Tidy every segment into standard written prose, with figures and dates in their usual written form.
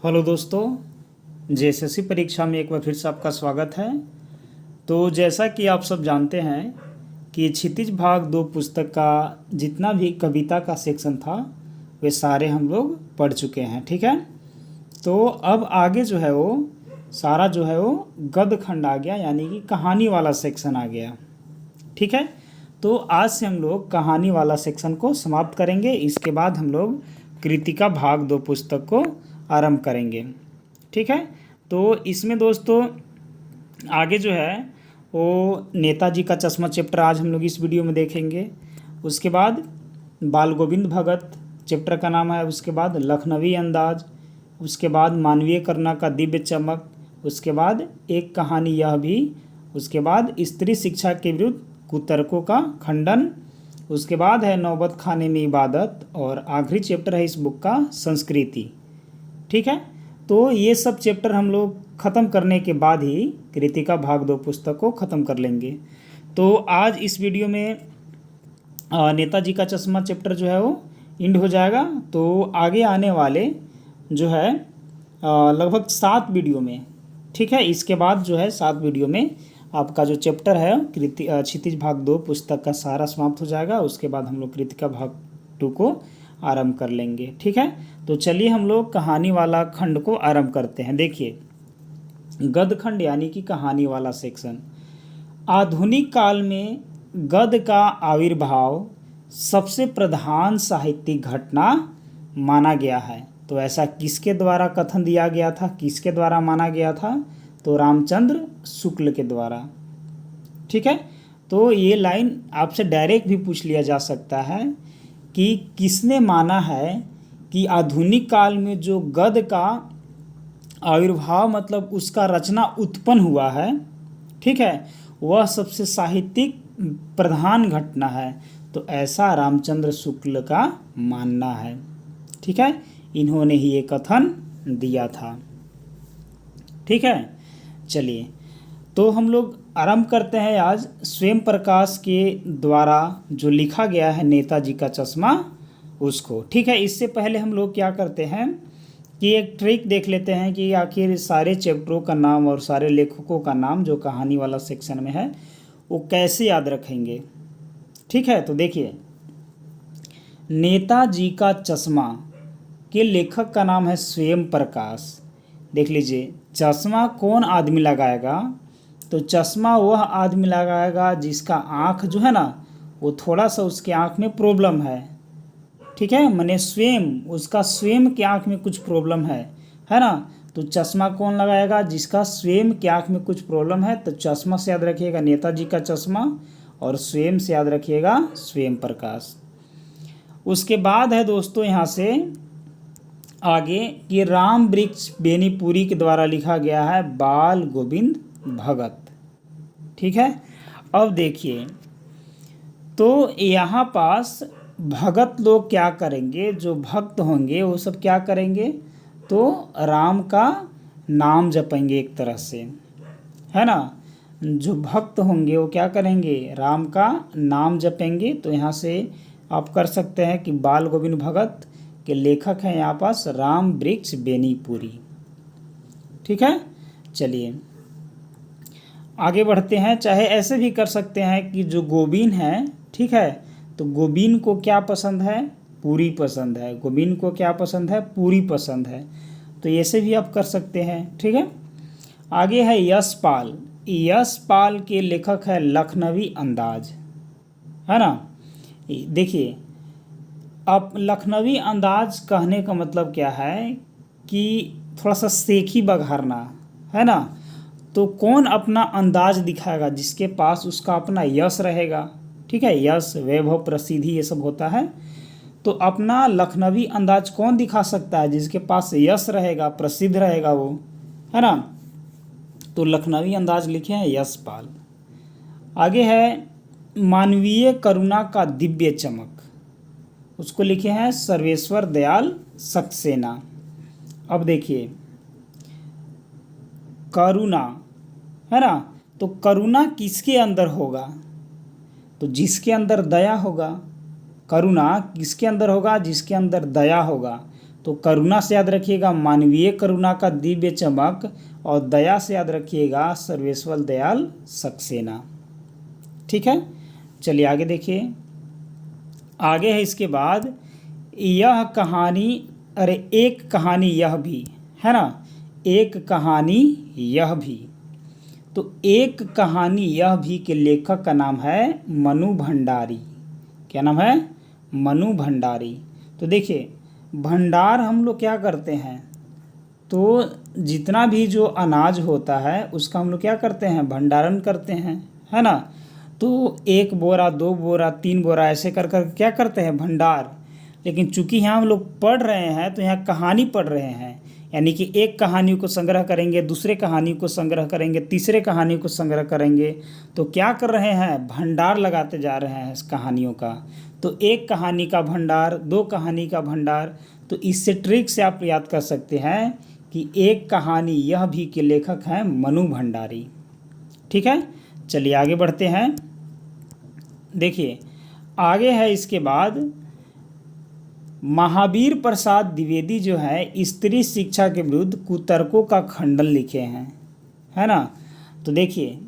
Hello दोस्तों, JSSC परीक्षा में एक बार फिर से आपका स्वागत है। तो जैसा कि आप सब जानते हैं कि क्षितिज भाग 2 पुस्तक का जितना भी कविता का सेक्शन था वे सारे हम लोग पढ़ चुके हैं। ठीक है, तो अब आगे जो है वो सारा जो है वो गद्य खंड आ गया, यानी कि कहानी वाला सेक्शन आ गया। ठीक है, तो आज से हम लोग कहानी वाला सेक्शन को समाप्त करेंगे। इसके बाद हम लोग कृतिका भाग 2 पुस्तक को आरंभ करेंगे। ठीक है, तो इसमें दोस्तों आगे जो है वो नेताजी का चश्मा चैप्टर आज हम लोग इस वीडियो में देखेंगे। उसके बाद बाल गोविंद भगत चैप्टर का नाम है। उसके बाद लखनवी अंदाज, उसके बाद मानवीय करुणा का दिव्य चमक, उसके बाद एक कहानी यह भी, उसके बाद स्त्री शिक्षा के विरुद्ध कुतर्कों का खंडन, उसके बाद है नौबत खाने में इबादत, और आखिरी चैप्टर है इस बुक का संस्कृति। ठीक है, तो ये सब चैप्टर हम लोग ख़त्म करने के बाद ही कृतिका भाग 2 पुस्तक को ख़त्म कर लेंगे। तो आज इस वीडियो में नेताजी का चश्मा चैप्टर जो है वो एंड हो जाएगा। तो आगे आने वाले जो है लगभग 7 वीडियो में, ठीक है, इसके बाद जो है 7 वीडियो में आपका जो चैप्टर है क्षितिज भाग 2 पुस्तक का सारा समाप्त हो जाएगा। उसके बाद हम लोग कृतिका भाग 2 को आरंभ कर लेंगे। ठीक है, तो चलिए हम लोग कहानी वाला खंड को आरंभ करते हैं। देखिए, गद्य खंड यानी कि कहानी वाला सेक्शन। आधुनिक काल में गद्य का आविर्भाव सबसे प्रधान साहित्यिक घटना माना गया है। तो ऐसा किसके द्वारा कथन दिया गया था, किसके द्वारा माना गया था? तो रामचंद्र शुक्ल के द्वारा। ठीक है, तो ये लाइन आपसे डायरेक्ट भी पूछ लिया जा सकता है कि किसने माना है कि आधुनिक काल में जो गद्य का आविर्भाव मतलब उसका रचना उत्पन्न हुआ है, ठीक है, वह सबसे साहित्यिक प्रधान घटना है। तो ऐसा रामचंद्र शुक्ल का मानना है। ठीक है, इन्होंने ही ये कथन दिया था। ठीक है, चलिए तो हम लोग आरंभ करते हैं आज स्वयं प्रकाश के द्वारा जो लिखा गया है नेताजी का चश्मा उसको। ठीक है, इससे पहले हम लोग क्या करते हैं कि एक ट्रिक देख लेते हैं कि आखिर सारे चैप्टरों का नाम और सारे लेखकों का नाम जो कहानी वाला सेक्शन में है वो कैसे याद रखेंगे। ठीक है, तो देखिए, नेताजी का चश्मा के लेखक का नाम है स्वयं प्रकाश। देख लीजिए, चश्मा कौन आदमी लगाएगा? तो चश्मा वह आदमी लगाएगा जिसका आँख जो है ना वो थोड़ा सा उसके आँख में प्रॉब्लम है। ठीक है, माने स्वयं उसका स्वयं की आँख में कुछ प्रॉब्लम है ना। तो चश्मा कौन लगाएगा? जिसका स्वयं की आँख में कुछ प्रॉब्लम है। तो चश्मा से याद रखिएगा नेताजी का चश्मा, और स्वयं से याद रखिएगा स्वयं प्रकाश। उसके बाद है दोस्तों यहाँ से आगे कि राम वृक्ष बेनीपुरी के द्वारा लिखा गया है बाल गोविंद भगत। ठीक है, अब देखिए, तो यहाँ पास भगत लोग क्या करेंगे, जो भक्त होंगे वो सब क्या करेंगे? तो राम का नाम जपेंगे एक तरह से, है ना। जो भक्त होंगे वो क्या करेंगे? राम का नाम जपेंगे। तो यहाँ से आप कर सकते हैं कि बाल गोविंद भगत के लेखक हैं यहाँ पास राम वृक्ष बेनीपुरी। ठीक है, चलिए आगे बढ़ते हैं। चाहे ऐसे भी कर सकते हैं कि जो गोविंद है, ठीक है, तो गोविंद को क्या पसंद है? पूरी पसंद है। गोविंद को क्या पसंद है? पूरी पसंद है। तो ऐसे भी आप कर सकते हैं। ठीक है, आगे है यशपाल। यशपाल के लेखक है लखनवी अंदाज, है ना। देखिए, अब लखनवी अंदाज कहने का मतलब क्या है कि थोड़ा सा सेखी बघारना, है ना। तो कौन अपना अंदाज दिखाएगा? जिसके पास उसका अपना यश रहेगा। ठीक है, यश, वैभव, प्रसिद्धि ये सब होता है। तो अपना लखनवी अंदाज कौन दिखा सकता है? जिसके पास यश रहेगा, प्रसिद्ध रहेगा वो, है ना। तो लखनवी अंदाज लिखे हैं यशपाल। आगे है मानवीय करुणा का दिव्य चमक, उसको लिखे हैं सर्वेश्वर दयाल सक्सेना। अब देखिए, करुणा, है ना, तो करुणा किसके अंदर होगा? तो जिसके अंदर दया होगा। करुणा किसके अंदर होगा? जिसके अंदर दया होगा। तो करुणा से याद रखिएगा मानवीय करुणा का दिव्य चमक, और दया से याद रखिएगा सर्वेश्वर दयाल सक्सेना। ठीक है, चलिए आगे देखिए। आगे है इसके बाद, यह कहानी, अरे एक कहानी यह भी, है ना, एक कहानी यह भी। तो एक कहानी यह भी के लेखक का नाम है मनु भंडारी। क्या नाम है? मनु भंडारी। तो देखिए, भंडार हम लोग क्या करते हैं, तो जितना भी जो अनाज होता है उसका हम लोग क्या करते हैं, भंडारण करते हैं, है ना। तो 1 बोरा 2 बोरा 3 बोरा ऐसे कर कर क्या करते हैं, भंडार। लेकिन चूंकि यहाँ हम लोग पढ़ रहे हैं तो यहाँ कहानी पढ़ रहे हैं, यानी कि एक कहानी को संग्रह करेंगे, दूसरे कहानी को संग्रह करेंगे, तीसरे कहानी को संग्रह करेंगे, तो क्या कर रहे हैं, भंडार लगाते जा रहे हैं इस कहानियों का। तो एक कहानी का भंडार, 2 कहानी का भंडार। तो इससे ट्रिक से आप याद कर सकते हैं कि एक कहानी यह भी के लेखक हैं मनु भंडारी। ठीक है, चलिए आगे बढ़ते हैं। देखिए आगे है इसके बाद, महावीर प्रसाद द्विवेदी जो है स्त्री शिक्षा के विरुद्ध कुतर्कों का खंडन लिखे हैं, है ना। तो देखिए,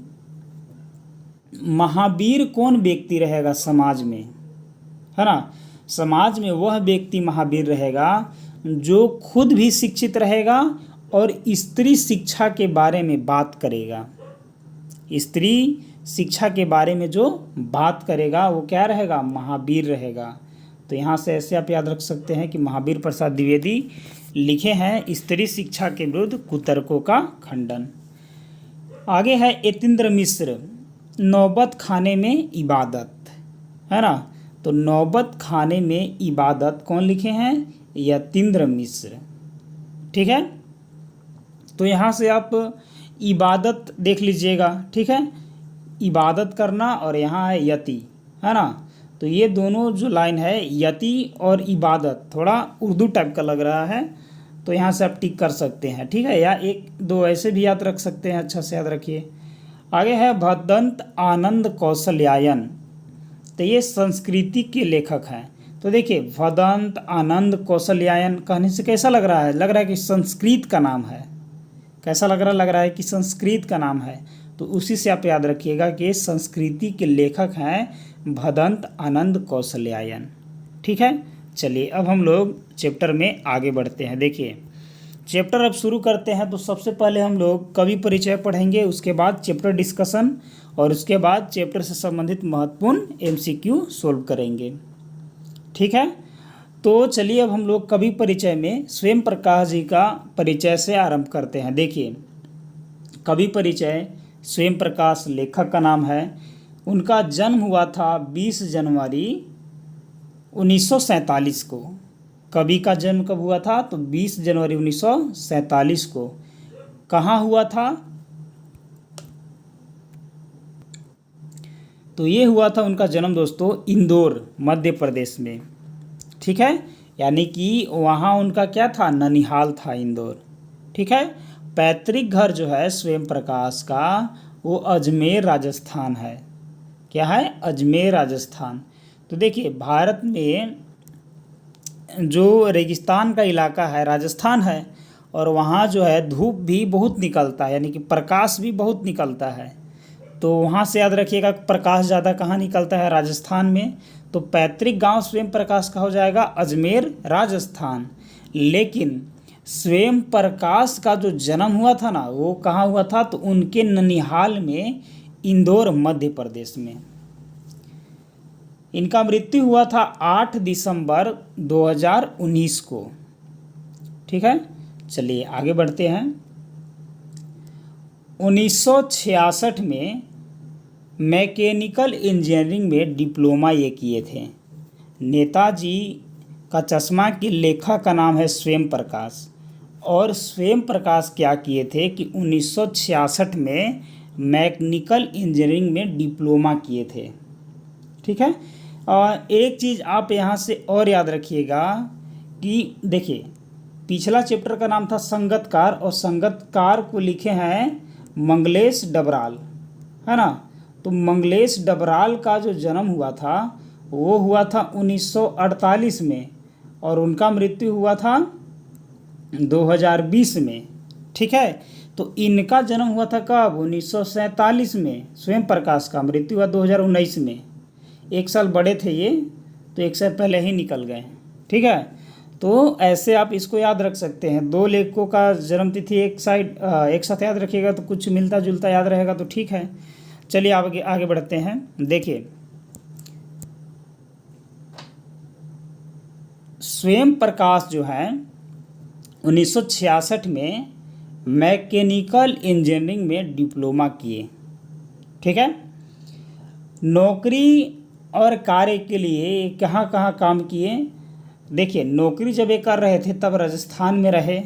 महावीर कौन व्यक्ति रहेगा समाज में, है ना। समाज में वह व्यक्ति महावीर रहेगा जो खुद भी शिक्षित रहेगा और स्त्री शिक्षा के बारे में बात करेगा। स्त्री शिक्षा के बारे में जो बात करेगा वो क्या रहेगा, महावीर रहेगा। तो यहाँ से ऐसे आप याद रख सकते हैं कि महावीर प्रसाद द्विवेदी लिखे हैं स्त्री शिक्षा के विरुद्ध कुतर्कों का खंडन। आगे है यतीन्द्र मिश्र, नौबत खाने में इबादत, है ना। तो नौबत खाने में इबादत कौन लिखे हैं, यतीन्द्र मिश्र। ठीक है, तो यहाँ से आप इबादत देख लीजिएगा। ठीक है, इबादत करना, और यहाँ है यति, है ना। तो ये दोनों जो लाइन है, यति और इबादत, थोड़ा उर्दू टाइप का लग रहा है, तो यहाँ से आप टिक कर सकते हैं। ठीक है, या 1-2 ऐसे भी याद रख सकते हैं, अच्छा से याद रखिए। आगे है भदंत आनंद कौशल्यायन। तो ये संस्कृति के लेखक हैं। तो देखिए, भदंत आनंद कौशल्यायन कहने से कैसा लग रहा है, लग रहा है कि संस्कृत का नाम है। कैसा लग रहा है कि संस्कृत का नाम है। तो उसी से आप याद रखिएगा कि संस्कृति के लेखक हैं भदंत आनंद कौशल्यायन। ठीक है, चलिए अब हम लोग चैप्टर में आगे बढ़ते हैं। देखिए, चैप्टर अब शुरू करते हैं। तो सबसे पहले हम लोग कवि परिचय पढ़ेंगे, उसके बाद चैप्टर डिस्कशन, और उसके बाद चैप्टर से संबंधित महत्वपूर्ण MCQ सोल्व करेंगे। ठीक है, तो चलिए अब हम लोग कवि परिचय में स्वयं प्रकाश जी का परिचय से आरंभ करते हैं। देखिए, कवि परिचय स्वयं प्रकाश लेखक का नाम है। उनका जन्म हुआ था 20 जनवरी 1947 को। कवि का जन्म कब हुआ था, तो 20 जनवरी 1947 को। कहाँ हुआ था, तो ये हुआ था उनका जन्म दोस्तों इंदौर मध्य प्रदेश में। ठीक है, यानी कि वहाँ उनका क्या था, ननिहाल था, इंदौर। ठीक है, पैतृक घर जो है स्वयं प्रकाश का वो अजमेर राजस्थान है। क्या है, अजमेर राजस्थान। तो देखिए, भारत में जो रेगिस्तान का इलाका है राजस्थान है, और वहाँ जो है धूप भी बहुत निकलता है, यानी कि प्रकाश भी बहुत निकलता है। तो वहाँ से याद रखिएगा प्रकाश ज़्यादा कहाँ निकलता है, राजस्थान में। तो पैतृक गांव स्वयं प्रकाश का हो जाएगा अजमेर राजस्थान। लेकिन स्वयं प्रकाश का जो जन्म हुआ था ना, वो कहाँ हुआ था, तो उनके ननिहाल में, इंदौर मध्य प्रदेश में। इनका मृत्यु हुआ था 8 दिसंबर 2019 को। ठीक है, चलिए आगे बढ़ते हैं। 1966 में मैकेनिकल इंजीनियरिंग में डिप्लोमा ये किए थे। नेताजी का चश्मा के लेखक का नाम है स्वयं प्रकाश। और स्वयं प्रकाश क्या किए थे कि 1966 में मैकेनिकल इंजीनियरिंग में डिप्लोमा किए थे। ठीक है, और एक चीज़ आप यहाँ से और याद रखिएगा कि देखिए, पिछला चैप्टर का नाम था संगतकार, और संगतकार को लिखे हैं मंगलेश डबराल, है ना। तो मंगलेश डबराल का जो जन्म हुआ था वो हुआ था 1948 में, और उनका मृत्यु हुआ था 2020 में, ठीक है। तो इनका जन्म हुआ था कब? 1947 में। स्वयं प्रकाश का मृत्यु हुआ 2019 में। 1 साल बड़े थे ये, तो 1 साल पहले ही निकल गए, ठीक है। तो ऐसे आप इसको याद रख सकते हैं। दो लेखकों का जन्म तिथि एक साथ याद रखिएगा तो कुछ मिलता जुलता याद रहेगा तो ठीक है। चलिए आगे आगे बढ़ते हैं। देखिए, स्वयं प्रकाश जो है 1966 में मैकेनिकल इंजीनियरिंग में डिप्लोमा किए, ठीक है। नौकरी और कार्य के लिए कहाँ कहाँ काम किए? देखिए, नौकरी जब ये कर रहे थे तब राजस्थान में रहे,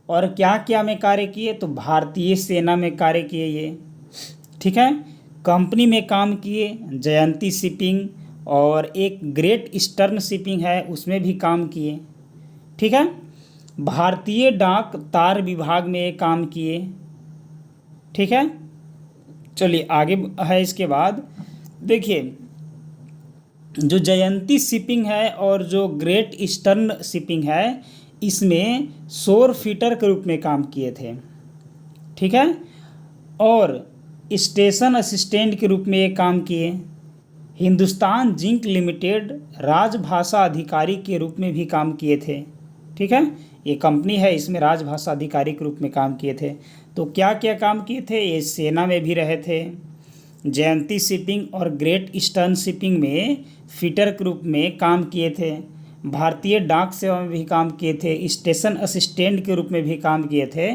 और क्या क्या में कार्य किए? तो भारतीय सेना में कार्य किए ये, ठीक है। कंपनी में काम किए, जयंती शिपिंग, और एक ग्रेट ईस्टर्न शिपिंग है उसमें भी काम किए, ठीक है। भारतीय डाक तार विभाग में ये काम किए, ठीक है। चलिए आगे है। इसके बाद देखिए, जो जयंती शिपिंग है और जो ग्रेट ईस्टर्न शिपिंग है इसमें शोर फीटर के रूप में काम किए थे, ठीक है। और स्टेशन असिस्टेंट के रूप में ये काम किए। हिंदुस्तान जिंक लिमिटेड राजभाषा अधिकारी के रूप में भी काम किए थे, ठीक है। ये कंपनी है, इसमें राजभाषा अधिकारी के रूप में काम किए थे। तो क्या क्या काम किए थे? ये सेना में भी रहे थे, जयंती शिपिंग और ग्रेट ईस्टर्न शिपिंग में फिटर के रूप में काम किए थे, भारतीय डाक सेवा में भी काम किए थे, स्टेशन असिस्टेंट के रूप में भी काम किए थे,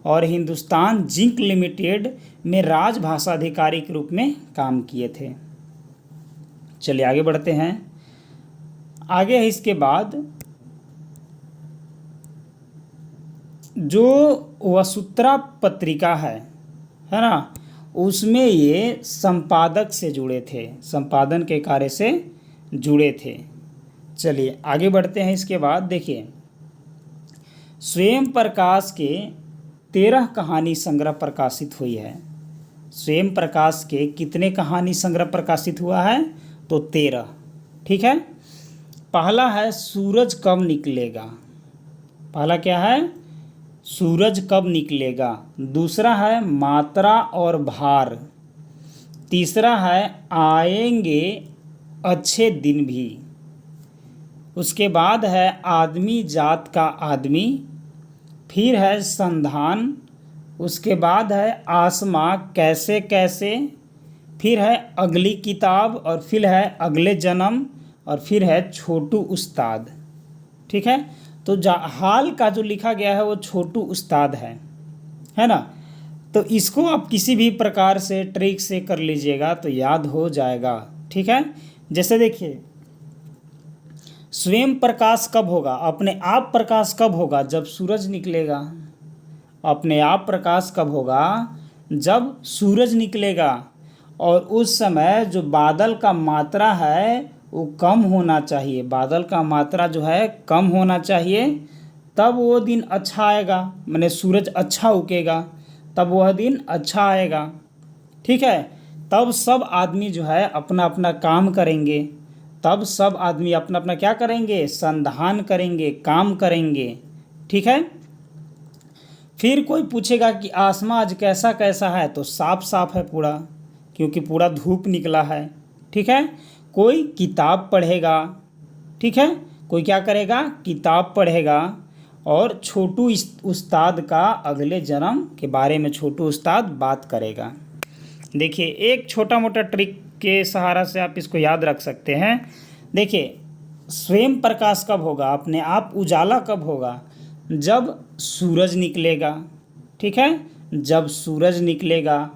और हिंदुस्तान जिंक लिमिटेड में राजभाषा अधिकारी के रूप में काम किए थे। चलिए आगे बढ़ते हैं। आगे है इसके बाद जो वसुत्रा पत्रिका है ना, उसमें ये संपादक से जुड़े थे, संपादन के कार्य से जुड़े थे। चलिए आगे बढ़ते हैं। इसके बाद देखिए, स्वयं प्रकाश के 13 कहानी संग्रह प्रकाशित हुई है। स्वयं प्रकाश के कितने कहानी संग्रह प्रकाशित हुआ है? तो 13, ठीक है। पहला है सूरज कब निकलेगा। पहला क्या है? सूरज कब निकलेगा। दूसरा है मात्रा और भार। तीसरा है आएंगे अच्छे दिन भी। उसके बाद है आदमी जात का आदमी। फिर है संधान। उसके बाद है आसमां कैसे कैसे। फिर है अगली किताब, और फिर है अगले जन्म, और फिर है छोटू उस्ताद, ठीक है। तो हाल का जो लिखा गया है वो छोटू उस्ताद है ना। तो इसको आप किसी भी प्रकार से ट्रिक से कर लीजिएगा तो याद हो जाएगा, ठीक है। जैसे देखिए, स्वयं प्रकाश कब होगा? अपने आप प्रकाश कब होगा? जब सूरज निकलेगा। अपने आप प्रकाश कब होगा? जब सूरज निकलेगा। और उस समय जो बादल का मात्रा है वो कम होना चाहिए। बादल का मात्रा जो है कम होना चाहिए, तब वो दिन अच्छा आएगा, माने सूरज अच्छा उगेगा, तब वह दिन अच्छा आएगा, ठीक है। तब सब आदमी जो है अपना अपना काम करेंगे। तब सब आदमी अपना अपना क्या करेंगे? संधान करेंगे, काम करेंगे, ठीक है। फिर कोई पूछेगा कि आसमां आज कैसा कैसा है, तो साफ साफ है पूरा, क्योंकि पूरा धूप निकला है, ठीक है। कोई किताब पढ़ेगा, ठीक है। कोई क्या करेगा? किताब पढ़ेगा। और छोटू उस्ताद का अगले जन्म के बारे में छोटू उस्ताद बात करेगा। देखिए, एक छोटा मोटा ट्रिक के सहारा से आप इसको याद रख सकते हैं। देखिए, स्वयं प्रकाश कब होगा? अपने आप उजाला कब होगा? जब सूरज निकलेगा, ठीक है। जब सूरज निकलेगा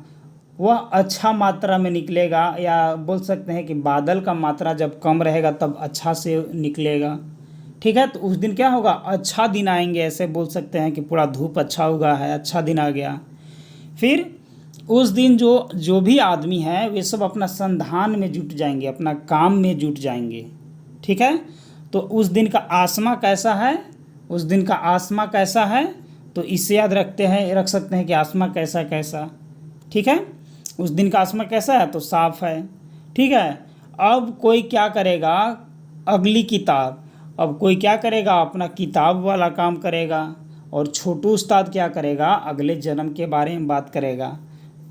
वह अच्छा मात्रा में निकलेगा, या बोल सकते हैं कि बादल का मात्रा जब कम रहेगा तब अच्छा से निकलेगा, ठीक है। तो उस दिन क्या होगा? अच्छा दिन आएंगे, ऐसे बोल सकते हैं कि पूरा धूप अच्छा उगा है, अच्छा दिन आ गया। फिर उस दिन जो जो भी आदमी है वे सब अपना संधान में जुट जाएंगे, अपना काम में जुट जाएंगे, ठीक है। तो उस दिन का आसमां कैसा है? उस दिन का आसमां कैसा है? तो इसे याद रख सकते हैं कि आसमां कैसा कैसा, ठीक है। उस दिन का आसमां कैसा है? तो साफ है, ठीक है। अब कोई क्या करेगा? अगली किताब। अब कोई क्या करेगा, अपना किताब वाला काम करेगा, और छोटू उस्ताद क्या करेगा, अगले जन्म के बारे में बात करेगा।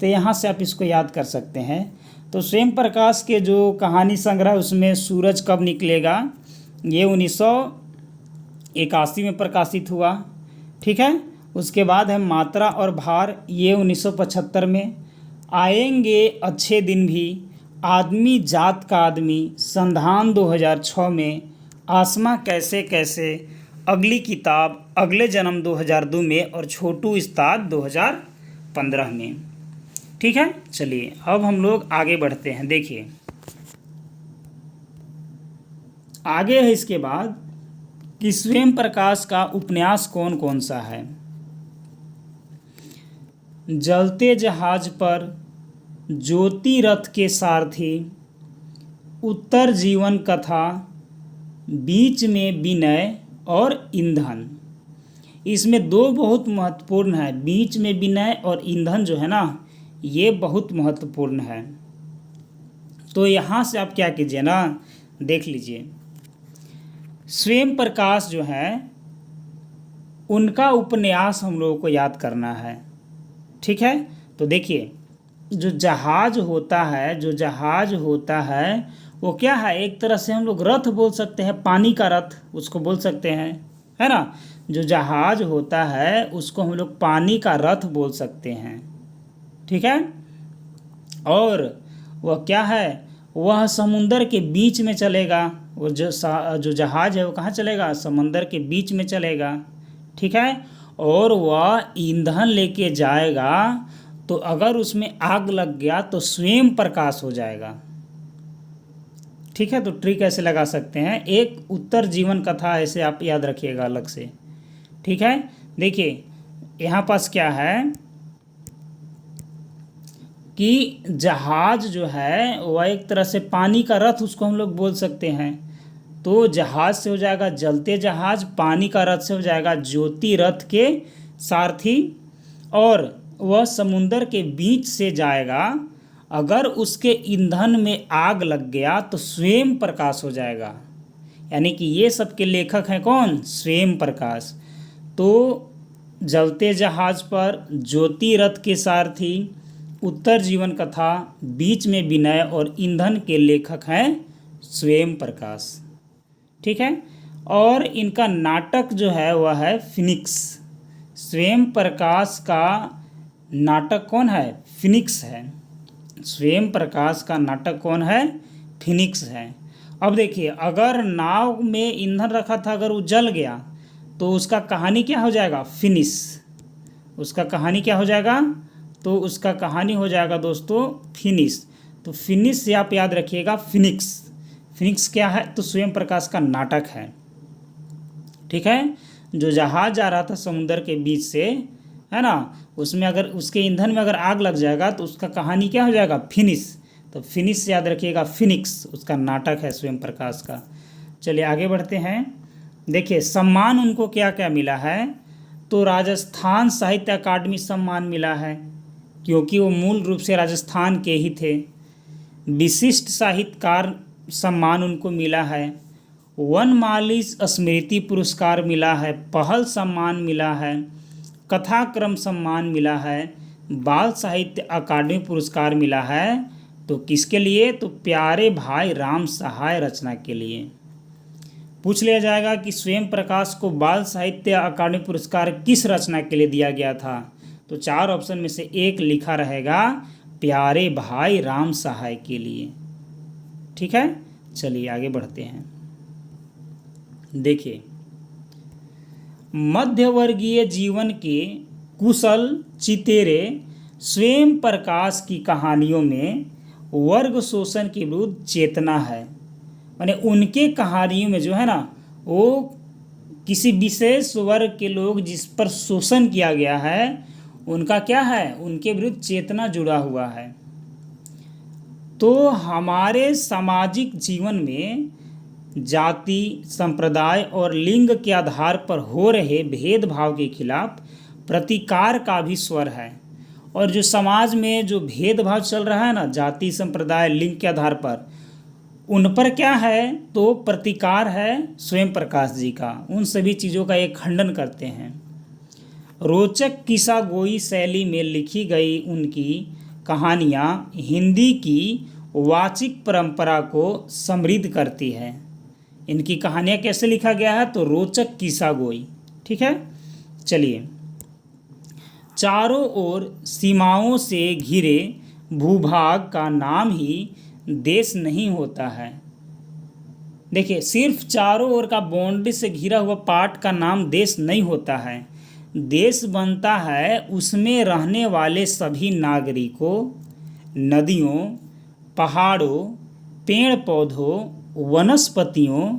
तो यहाँ से आप इसको याद कर सकते हैं। तो स्वयं प्रकाश के जो कहानी संग्रह उसमें सूरज कब निकलेगा, ये 1981 में प्रकाशित हुआ। ठीक है। उसके बाद है मात्रा और भार, ये 1975 में। आएंगे अच्छे दिन भी, आदमी जात का आदमी, संधान 2006 में। आसमां कैसे कैसे, अगली किताब अगले जन्म 2002 में। और छोटू उस्ताद 2015 में। ठीक है। चलिए अब हम लोग आगे बढ़ते हैं। देखिए आगे है इसके बाद कि स्वयं प्रकाश का उपन्यास कौन कौन सा है। जलते जहाज पर, ज्योति रथ के सारथी, उत्तर जीवन कथा, बीच में विनय और ईंधन। इसमें दो बहुत महत्वपूर्ण है, बीच में विनय और ईंधन जो है ना, ये बहुत महत्वपूर्ण है। तो यहाँ से आप क्या कीजिए ना, देख लीजिए। स्वयं प्रकाश जो है उनका उपन्यास हम लोगों को याद करना है। ठीक है। तो देखिए जो जहाज होता है वो क्या है, एक तरह से हम लोग रथ बोल सकते हैं, पानी का रथ उसको बोल सकते हैं, है ना। जो जहाज होता है उसको हम लोग पानी का रथ बोल सकते हैं। ठीक है। और वह क्या है, वह समुंदर के बीच में चलेगा। वो जो जहाज है वो कहाँ चलेगा, समुंदर के बीच में चलेगा। ठीक है। और वह ईंधन लेके जाएगा, तो अगर उसमें आग लग गया तो स्वयं प्रकाश हो जाएगा। ठीक है। तो ट्रिक ऐसे लगा सकते हैं, एक उत्तर जीवन कथा ऐसे आप याद रखिएगा अलग से। ठीक है। देखिए यहाँ पास क्या है कि जहाज जो है वह एक तरह से पानी का रथ उसको हम लोग बोल सकते हैं। तो जहाज से हो जाएगा जलते जहाज, पानी का रथ से हो जाएगा ज्योति रथ के सारथी, और वह समुंदर के बीच से जाएगा। अगर उसके ईंधन में आग लग गया तो स्वयं प्रकाश हो जाएगा। यानी कि ये सब के लेखक हैं कौन, स्वयं प्रकाश। तो जलते जहाज पर, ज्योति रथ के सारथी, उत्तर जीवन कथा, बीच में विनय और ईंधन के लेखक हैं स्वयं प्रकाश। ठीक है। और इनका नाटक जो है वह है फिनिक्स। स्वयं प्रकाश का नाटक कौन है, फिनिक्स है। स्वयं प्रकाश का नाटक कौन है, फिनिक्स है। अब देखिए अगर नाव में ईंधन रखा था, अगर वो जल गया तो उसका कहानी क्या हो जाएगा, फिनिश। उसका कहानी क्या हो जाएगा, तो उसका कहानी हो जाएगा दोस्तों फिनिश। तो फिनिश से आप याद रखिएगा फिनिक्स। फिनिक्स क्या है, तो स्वयं प्रकाश का नाटक है। ठीक है। जो जहाज जा रहा था समुद्र के बीच से, है ना, उसमें अगर उसके ईंधन में अगर आग लग जाएगा तो उसका कहानी क्या हो जाएगा, फिनिश। तो फिनिश से याद रखिएगा फिनिक्स, उसका नाटक है स्वयं प्रकाश का। चलिए आगे बढ़ते हैं। देखिए सम्मान उनको क्या क्या मिला है, तो राजस्थान साहित्य अकादमी सम्मान मिला है, क्योंकि वो मूल रूप से राजस्थान के ही थे। विशिष्ट साहित्यकार सम्मान उनको मिला है। वनमाली स्मृति पुरस्कार मिला है, पहल सम्मान मिला है, कथाक्रम सम्मान मिला है, बाल साहित्य अकादमी पुरस्कार मिला है। तो किसके लिए, तो प्यारे भाई राम सहाय रचना के लिए। पूछ लिया जाएगा कि स्वयं प्रकाश को बाल साहित्य अकादमी पुरस्कार किस रचना के लिए दिया गया था, तो 4 ऑप्शन में से एक लिखा रहेगा प्यारे भाई राम सहाय के लिए। ठीक है। चलिए आगे बढ़ते हैं। देखिए मध्यवर्गीय जीवन के कुशल चितेरे स्वयं प्रकाश की कहानियों में वर्ग शोषण के विरुद्ध चेतना है। माने उनके कहानियों में जो है ना, वो किसी विशेष वर्ग के लोग जिस पर शोषण किया गया है उनका क्या है, उनके विरुद्ध चेतना जुड़ा हुआ है। तो हमारे सामाजिक जीवन में जाति, संप्रदाय और लिंग के आधार पर हो रहे भेदभाव के खिलाफ प्रतिकार का भी स्वर है। और जो समाज में जो भेदभाव चल रहा है ना, जाति, संप्रदाय, लिंग के आधार पर, उन पर क्या है, तो प्रतिकार है स्वयं प्रकाश जी का, उन सभी चीज़ों का एक खंडन करते हैं। रोचक किस्सा गोई शैली में लिखी गई उनकी कहानियाँ हिंदी की वाचिक परंपरा को समृद्ध करती है। इनकी कहानियाँ कैसे लिखा गया है, तो रोचक किस्सा गोई। ठीक है, चलिए। चारों ओर सीमाओं से घिरे भूभाग का नाम ही देश नहीं होता है। देखिए, सिर्फ चारों ओर का बाउंड्री से घिरा हुआ पार्ट का नाम देश नहीं होता है। देश बनता है उसमें रहने वाले सभी नागरिकों, नदियों, पहाड़ों, पेड़ पौधों, वनस्पतियों,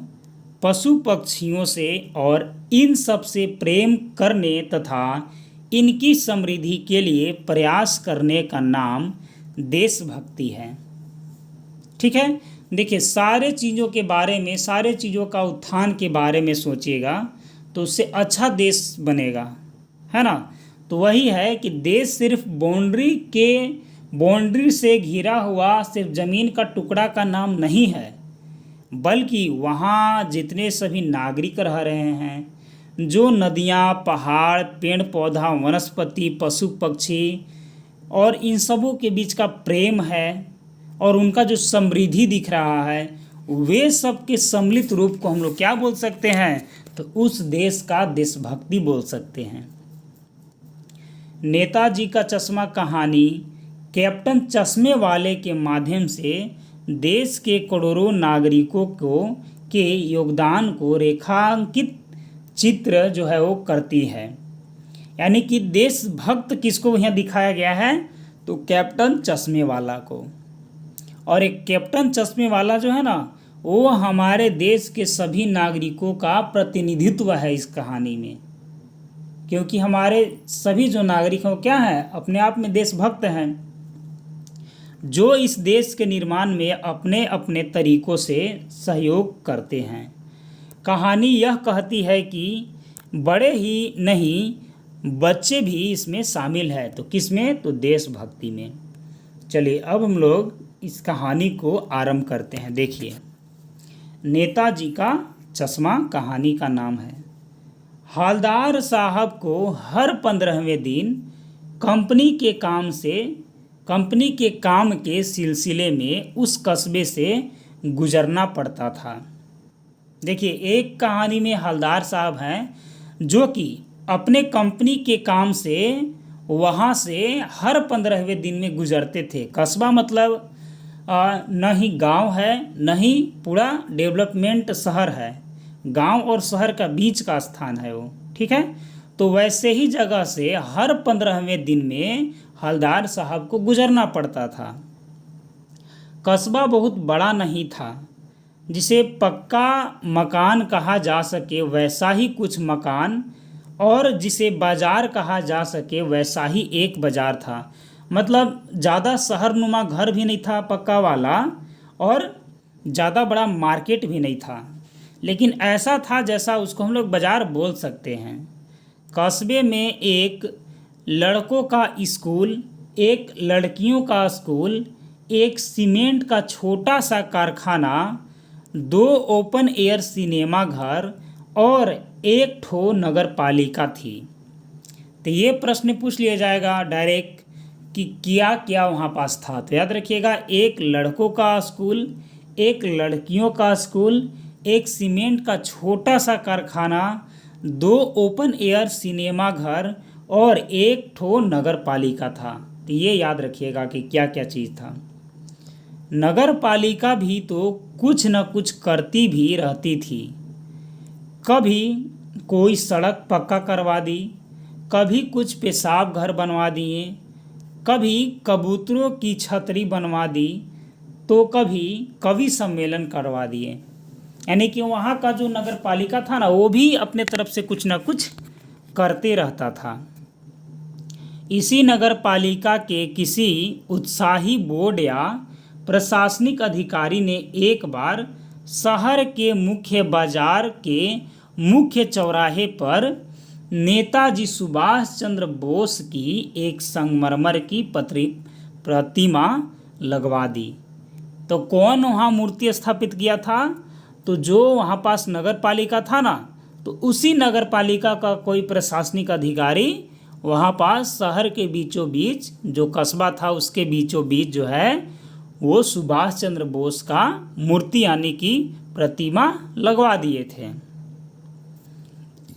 पशु पक्षियों से और इन सब से प्रेम करने तथा इनकी समृद्धि के लिए प्रयास करने का नाम देशभक्ति है। ठीक है, देखिए, सारे चीज़ों के बारे में, सारे चीज़ों का उत्थान के बारे में सोचिएगा तो उससे अच्छा देश बनेगा, है ना। तो वही है कि देश सिर्फ बाउंड्री से घिरा हुआ सिर्फ ज़मीन का टुकड़ा का नाम नहीं है, बल्कि वहाँ जितने सभी नागरिक रह रहे हैं, जो नदियाँ, पहाड़, पेड़ पौधा, वनस्पति, पशु पक्षी और इन सबों के बीच का प्रेम है और उनका जो समृद्धि दिख रहा है, वे सब के सम्मिलित रूप को हम लोग क्या बोल सकते हैं, तो उस देश का देशभक्ति बोल सकते हैं। नेताजी का चश्मा कहानी कैप्टन चश्मे वाले के माध्यम से देश के करोड़ों नागरिकों के योगदान को रेखांकित चित्र जो है वो करती है। यानी कि देशभक्त किसको यहाँ दिखाया गया है, तो कैप्टन चश्मे वाला को। और एक कैप्टन चश्मे वाला जो है ना, वो हमारे देश के सभी नागरिकों का प्रतिनिधित्व है इस कहानी में, क्योंकि हमारे सभी जो नागरिक हैं वो क्या है, अपने आप में देशभक्त हैं, जो इस देश के निर्माण में अपने अपने तरीकों से सहयोग करते हैं। कहानी यह कहती है कि बड़े ही नहीं, बच्चे भी इसमें शामिल है। तो किस में, तो देशभक्ति में। चलिए, अब हम लोग इस कहानी को आरंभ करते हैं। देखिए, नेताजी का चश्मा कहानी का नाम है। हवलदार साहब को हर 15वें दिन कंपनी के काम के सिलसिले में उस कस्बे से गुजरना पड़ता था। देखिए, एक कहानी में हवलदार साहब हैं जो कि अपने कंपनी के काम से वहाँ से हर 15वें दिन में गुजरते थे। कस्बा मतलब न ही गांव है, न ही पूरा डेवलपमेंट शहर है, गांव और शहर का बीच का स्थान है वो। ठीक है, तो वैसे ही जगह से हर 15वें दिन में हवलदार साहब को गुजरना पड़ता था। कस्बा बहुत बड़ा नहीं था, जिसे पक्का मकान कहा जा सके वैसा ही कुछ मकान, और जिसे बाजार कहा जा सके वैसा ही एक बाजार था। मतलब ज़्यादा शहरनुमा घर भी नहीं था पक्का वाला, और ज़्यादा बड़ा मार्केट भी नहीं था, लेकिन ऐसा था जैसा उसको हम लोग बाजार बोल सकते हैं। कस्बे में एक लड़कों का स्कूल, एक लड़कियों का स्कूल, एक सीमेंट का छोटा सा कारखाना, 2 ओपन एयर सिनेमा घर और एक ठो नगर पालिका थी। तो ये प्रश्न पूछ लिया जाएगा डायरेक्ट कि क्या क्या वहाँ पास था। तो याद रखिएगा, एक लड़कों का स्कूल, एक लड़कियों का स्कूल, एक सीमेंट का छोटा सा कारखाना, 2 ओपन एयर सिनेमा घर और एक ठो नगर पालिका था। तो ये याद रखिएगा कि क्या क्या चीज़ था। नगर पालिका भी तो कुछ न कुछ करती भी रहती थी। कभी कोई सड़क पक्का करवा दी, कभी कुछ पेशाब घर बनवा दिए, कभी कबूतरों की छतरी बनवा दी, तो कभी कवि सम्मेलन करवा दिए। यानी कि वहाँ का जो नगर पालिका था ना, वो भी अपने तरफ से कुछ ना कुछ करते रहता था। इसी नगर पालिका के किसी उत्साही बोर्ड या प्रशासनिक अधिकारी ने एक बार शहर के मुख्य बाजार के मुख्य चौराहे पर नेताजी सुभाष चंद्र बोस की एक संगमरमर की प्रतिमा लगवा दी। तो कौन वहाँ मूर्ति स्थापित किया था? तो जो वहाँ पास नगर पालिका था ना, तो उसी नगर पालिका का कोई प्रशासनिक अधिकारी वहाँ पास शहर के बीचों बीच, जो कस्बा था उसके बीचों बीच जो है, वो सुभाष चंद्र बोस का मूर्ति यानी कि प्रतिमा लगवा दिए थे।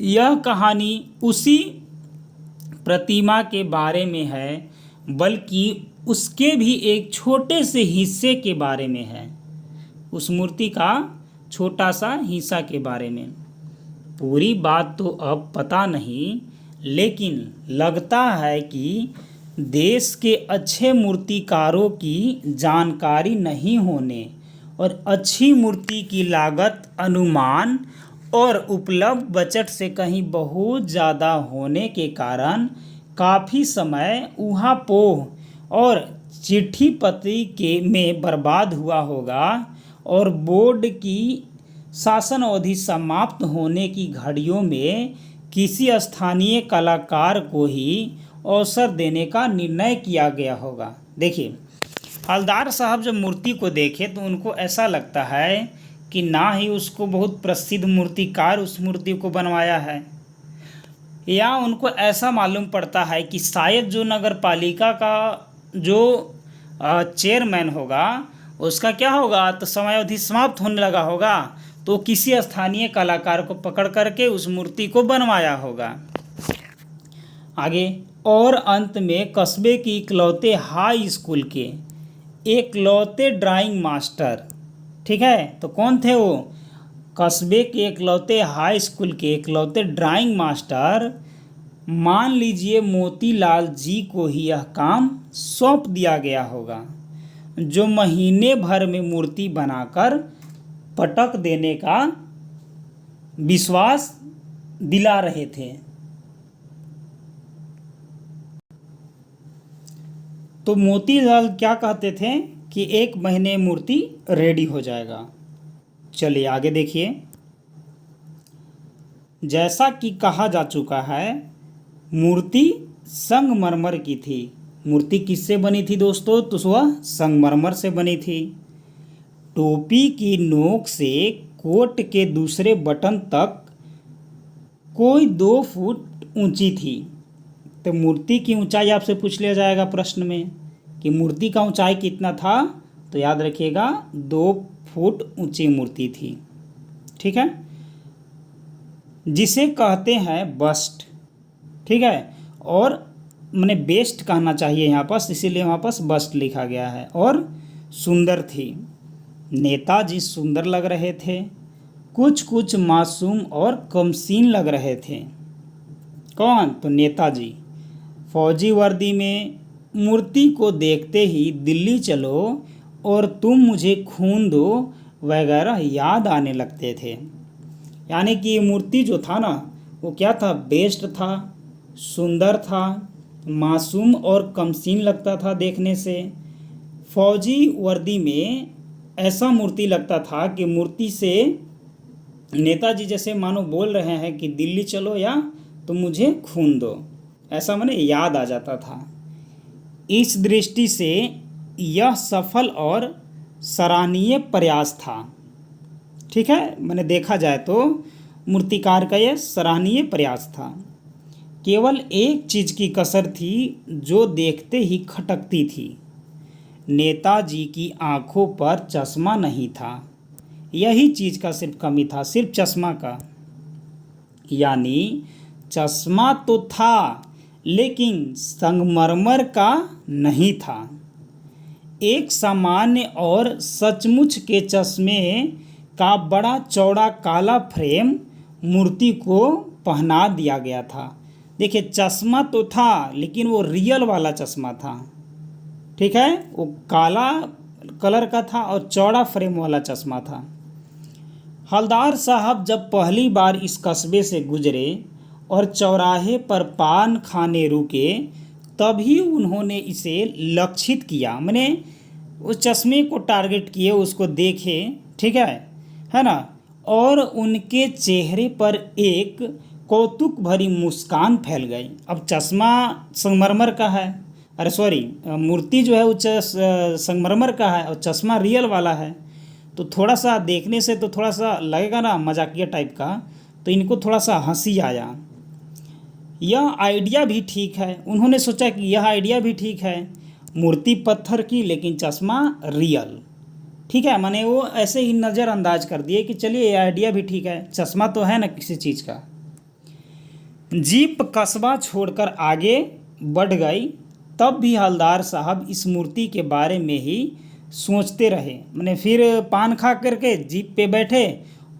यह कहानी उसी प्रतिमा के बारे में है, बल्कि उसके भी एक छोटे से हिस्से के बारे में है, उस मूर्ति का छोटा सा हिस्सा के बारे में। पूरी बात तो अब पता नहीं, लेकिन लगता है कि देश के अच्छे मूर्तिकारों की जानकारी नहीं होने और अच्छी मूर्ति की लागत अनुमान और उपलब्ध बजट से कहीं बहुत ज़्यादा होने के कारण काफ़ी समय ऊहापोह और चिट्ठी पत्री के में बर्बाद हुआ होगा, और बोर्ड की शासन अवधि समाप्त होने की घड़ियों में किसी स्थानीय कलाकार को ही अवसर देने का निर्णय किया गया होगा। देखिए, हवलदार साहब जब मूर्ति को देखे तो उनको ऐसा लगता है कि ना ही उसको बहुत प्रसिद्ध मूर्तिकार उस मूर्ति को बनवाया है, या उनको ऐसा मालूम पड़ता है कि शायद जो नगर पालिका का जो चेयरमैन होगा उसका क्या होगा, तो समय अवधि समाप्त होने लगा होगा, तो किसी स्थानीय कलाकार को पकड़ करके उस मूर्ति को बनवाया होगा। आगे, और अंत में कस्बे की इकलौते हाई स्कूल के एकलौते ड्राइंग मास्टर, ठीक है, तो कौन थे वो? कस्बे के एकलौते हाई स्कूल के एकलौते ड्राइंग मास्टर मान लीजिए मोतीलाल जी को ही यह काम सौंप दिया गया होगा, जो महीने भर में मूर्ति बनाकर पटक देने का विश्वास दिला रहे थे। तो मोतीलाल क्या कहते थे कि 1 महीने मूर्ति रेडी हो जाएगा। चलिए आगे देखिए। जैसा कि कहा जा चुका है, मूर्ति संगमरमर की थी। मूर्ति किससे बनी थी दोस्तों? तो वह संगमरमर से बनी थी। टोपी की नोक से कोट के दूसरे बटन तक कोई 2 फुट ऊंची थी। तो मूर्ति की ऊंचाई आपसे पूछ लिया जाएगा प्रश्न में कि मूर्ति का ऊंचाई कितना था, तो याद रखिएगा 2 फुट ऊंची मूर्ति थी, ठीक है, जिसे कहते हैं बस्ट, ठीक है, और मैंने बेस्ट कहना चाहिए यहाँ पास, इसीलिए वहाँ पास बस्ट लिखा गया है। और सुंदर थी। नेताजी सुंदर लग रहे थे, कुछ कुछ मासूम और कमसीन लग रहे थे। कौन? तो नेताजी। फौजी वर्दी में मूर्ति को देखते ही दिल्ली चलो और तुम मुझे खून दो वगैरह याद आने लगते थे। यानी कि ये मूर्ति जो था ना, वो क्या था? बेस्ट था, सुंदर था, मासूम और कमसीन लगता था देखने से। फौजी वर्दी में ऐसा मूर्ति लगता था कि मूर्ति से नेताजी जैसे मानो बोल रहे हैं कि दिल्ली चलो या तुम मुझे खून दो, ऐसा मैंने याद आ जाता था। इस दृष्टि से यह सफल और सराहनीय प्रयास था, ठीक है, मैंने देखा जाए तो मूर्तिकार का यह सराहनीय प्रयास था। केवल एक चीज़ की कसर थी जो देखते ही खटकती थी। नेताजी की आंखों पर चश्मा नहीं था। यही चीज़ का सिर्फ कमी था, सिर्फ चश्मा का। यानी चश्मा तो था लेकिन संगमरमर का नहीं था। एक सामान्य और सचमुच के चश्मे का बड़ा चौड़ा काला फ्रेम मूर्ति को पहना दिया गया था। देखिए, चश्मा तो था लेकिन वो रियल वाला चश्मा था, ठीक है, वो काला कलर का था और चौड़ा फ्रेम वाला चश्मा था। हवलदार साहब जब पहली बार इस कस्बे से गुजरे और चौराहे पर पान खाने रुके, तभी उन्होंने इसे लक्षित किया, मैंने उस चश्मे को टारगेट किए, उसको देखे, ठीक है ना, और उनके चेहरे पर एक कौतुक भरी मुस्कान फैल गई। अब चश्मा संगमरमर का है, अरे सॉरी, मूर्ति जो है वो संगमरमर का है और चश्मा रियल वाला है, तो थोड़ा सा देखने से तो थोड़ा सा लगेगा ना मजाकिया टाइप का, तो इनको थोड़ा सा हंसी आया। यह आइडिया भी ठीक है, उन्होंने सोचा कि यह आइडिया भी ठीक है, मूर्ति पत्थर की लेकिन चश्मा रियल। ठीक है, माने वो ऐसे ही नज़रअंदाज कर दिए कि चलिए ये आइडिया भी ठीक है, चश्मा तो है ना किसी चीज़ का। जीप कस्बा छोड़कर आगे बढ़ गई, तब भी हवलदार साहब इस मूर्ति के बारे में ही सोचते रहे। मैंने फिर पान खा करके जीप पे बैठे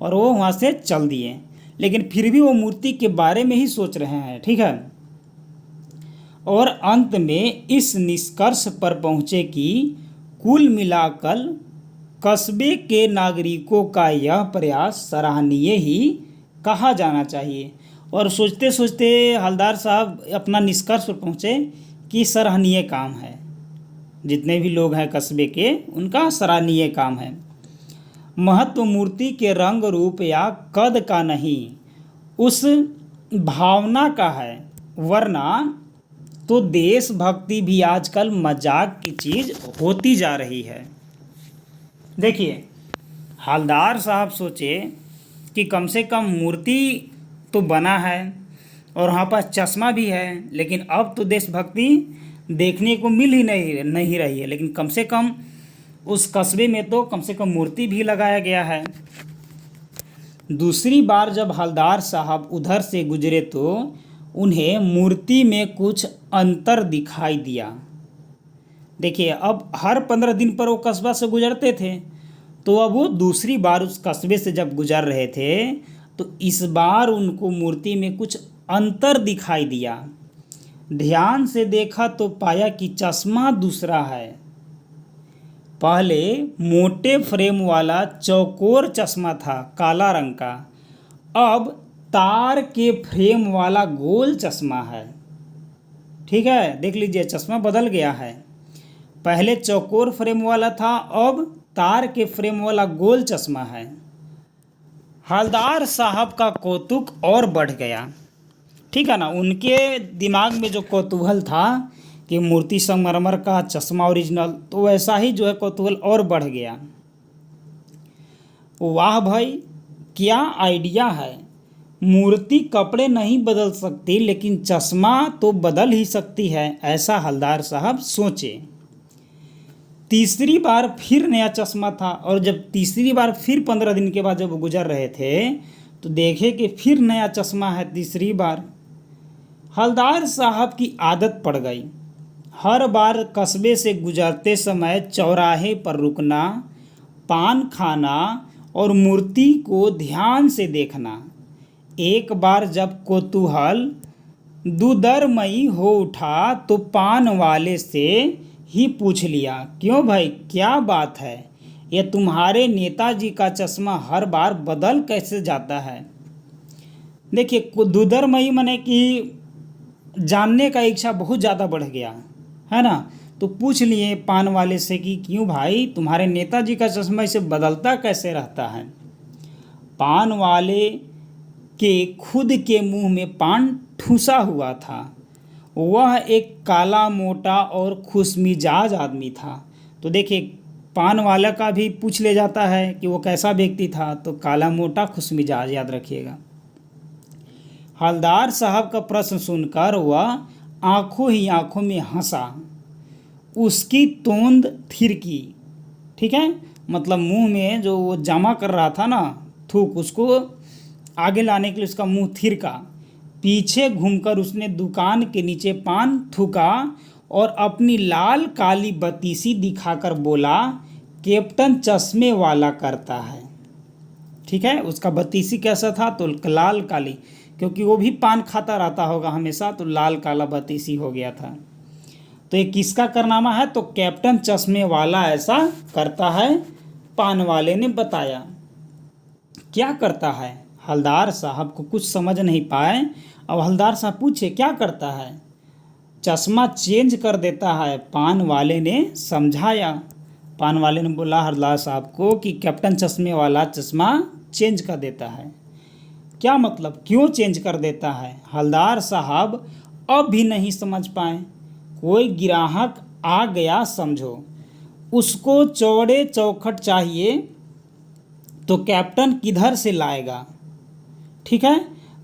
और वो वहाँ से चल दिए, लेकिन फिर भी वो मूर्ति के बारे में ही सोच रहे हैं। ठीक है, और अंत में इस निष्कर्ष पर पहुँचे कि कुल मिलाकर कस्बे के नागरिकों का यह प्रयास सराहनीय ही कहा जाना चाहिए। और सोचते सोचते हवलदार साहब अपना निष्कर्ष पर पहुँचे कि सराहनीय काम है, जितने भी लोग हैं कस्बे के उनका सराहनीय काम है। महत्व मूर्ति के रंग रूप या कद का नहीं, उस भावना का है, वरना तो देशभक्ति भी आजकल मजाक की चीज़ होती जा रही है। देखिए, हवलदार साहब सोचे कि कम से कम मूर्ति तो बना है और वहाँ पर चश्मा भी है, लेकिन अब तो देशभक्ति देखने को मिल ही नहीं रही है, लेकिन कम से कम उस कस्बे में तो कम से कम मूर्ति भी लगाया गया है। दूसरी बार जब हवलदार साहब उधर से गुजरे तो उन्हें मूर्ति में कुछ अंतर दिखाई दिया। देखिए, अब हर 15 दिन पर वो कस्बा से गुजरते थे, तो अब वो दूसरी बार उस कस्बे से जब गुजर रहे थे तो इस बार उनको मूर्ति में कुछ अंतर दिखाई दिया। ध्यान से देखा तो पाया कि चश्मा दूसरा है। पहले मोटे फ्रेम वाला चौकोर चश्मा था काला रंग का, अब तार के फ्रेम वाला गोल चश्मा है। ठीक है, देख लीजिए, चश्मा बदल गया है, पहले चौकोर फ्रेम वाला था, अब तार के फ्रेम वाला गोल चश्मा है। हवलदार साहब का कौतुक और बढ़ गया। ठीक है ना, उनके दिमाग में जो कौतूहल था कि मूर्ति संगमरमर का, चश्मा ओरिजिनल, तो वैसा ही जो है कौतूहल और बढ़ गया। वाह भाई, क्या आइडिया है, मूर्ति कपड़े नहीं बदल सकती लेकिन चश्मा तो बदल ही सकती है, ऐसा हवलदार साहब सोचे। तीसरी बार फिर नया चश्मा था, और जब तीसरी बार फिर 15 दिन के बाद जब वो गुजर रहे थे तो देखे कि फिर नया चश्मा है तीसरी बार। हवलदार साहब की आदत पड़ गई, हर बार कस्बे से गुजरते समय चौराहे पर रुकना, पान खाना और मूर्ति को ध्यान से देखना। एक बार जब कौतूहल दुधरमयी हो उठा तो पान वाले से ही पूछ लिया, क्यों भाई, क्या बात है, ये तुम्हारे नेताजी का चश्मा हर बार बदल कैसे जाता है। देखिए, दुधरमयी माने कि जानने का इच्छा बहुत ज़्यादा बढ़ गया है ना, तो पूछ लिए पान वाले से कि क्यों भाई, तुम्हारे नेताजी का चश्मा इसे बदलता कैसे रहता है। पान वाले के खुद के मुंह में पान ठूसा हुआ था। वह एक काला मोटा और खुशमिजाज आदमी था। तो देखिए, पान वाला का भी पूछ ले जाता है कि वो कैसा व्यक्ति था, तो काला मोटा खुशमिजाज, याद रखिएगा। हवलदार साहब का प्रश्न सुनकर वह आंखों ही आंखों में हंसा, उसकी तोंद थिरकी। ठीक है, मतलब मुंह में जो वो जमा कर रहा था ना थूक, उसको आगे लाने के लिए उसका मुंह थिरका। पीछे घूमकर उसने दुकान के नीचे पान थूका और अपनी लाल काली बतीसी दिखाकर बोला, कैप्टन चश्मे वाला करता है। ठीक है, उसका बतीसी कैसा था, तो लाल काली, क्योंकि वो भी पान खाता रहता होगा हमेशा, तो लाल काला बतीसी हो गया था। तो ये किसका कारनामा है, तो कैप्टन चश्मे वाला ऐसा करता है, पान वाले ने बताया। क्या करता है, हवलदार साहब को कुछ समझ नहीं पाए। अब हवलदार साहब पूछे क्या करता है, चश्मा चेंज कर देता है, पान वाले ने समझाया। पान वाले ने बोला हवलदार साहब को कि कैप्टन चश्मे वाला चश्मा चेंज कर देता है। क्या मतलब, क्यों चेंज कर देता है, हवलदार साहब अब भी नहीं समझ पाए। कोई ग्राहक आ गया समझो, उसको चौड़े चौखट चाहिए तो कैप्टन किधर से लाएगा। ठीक है,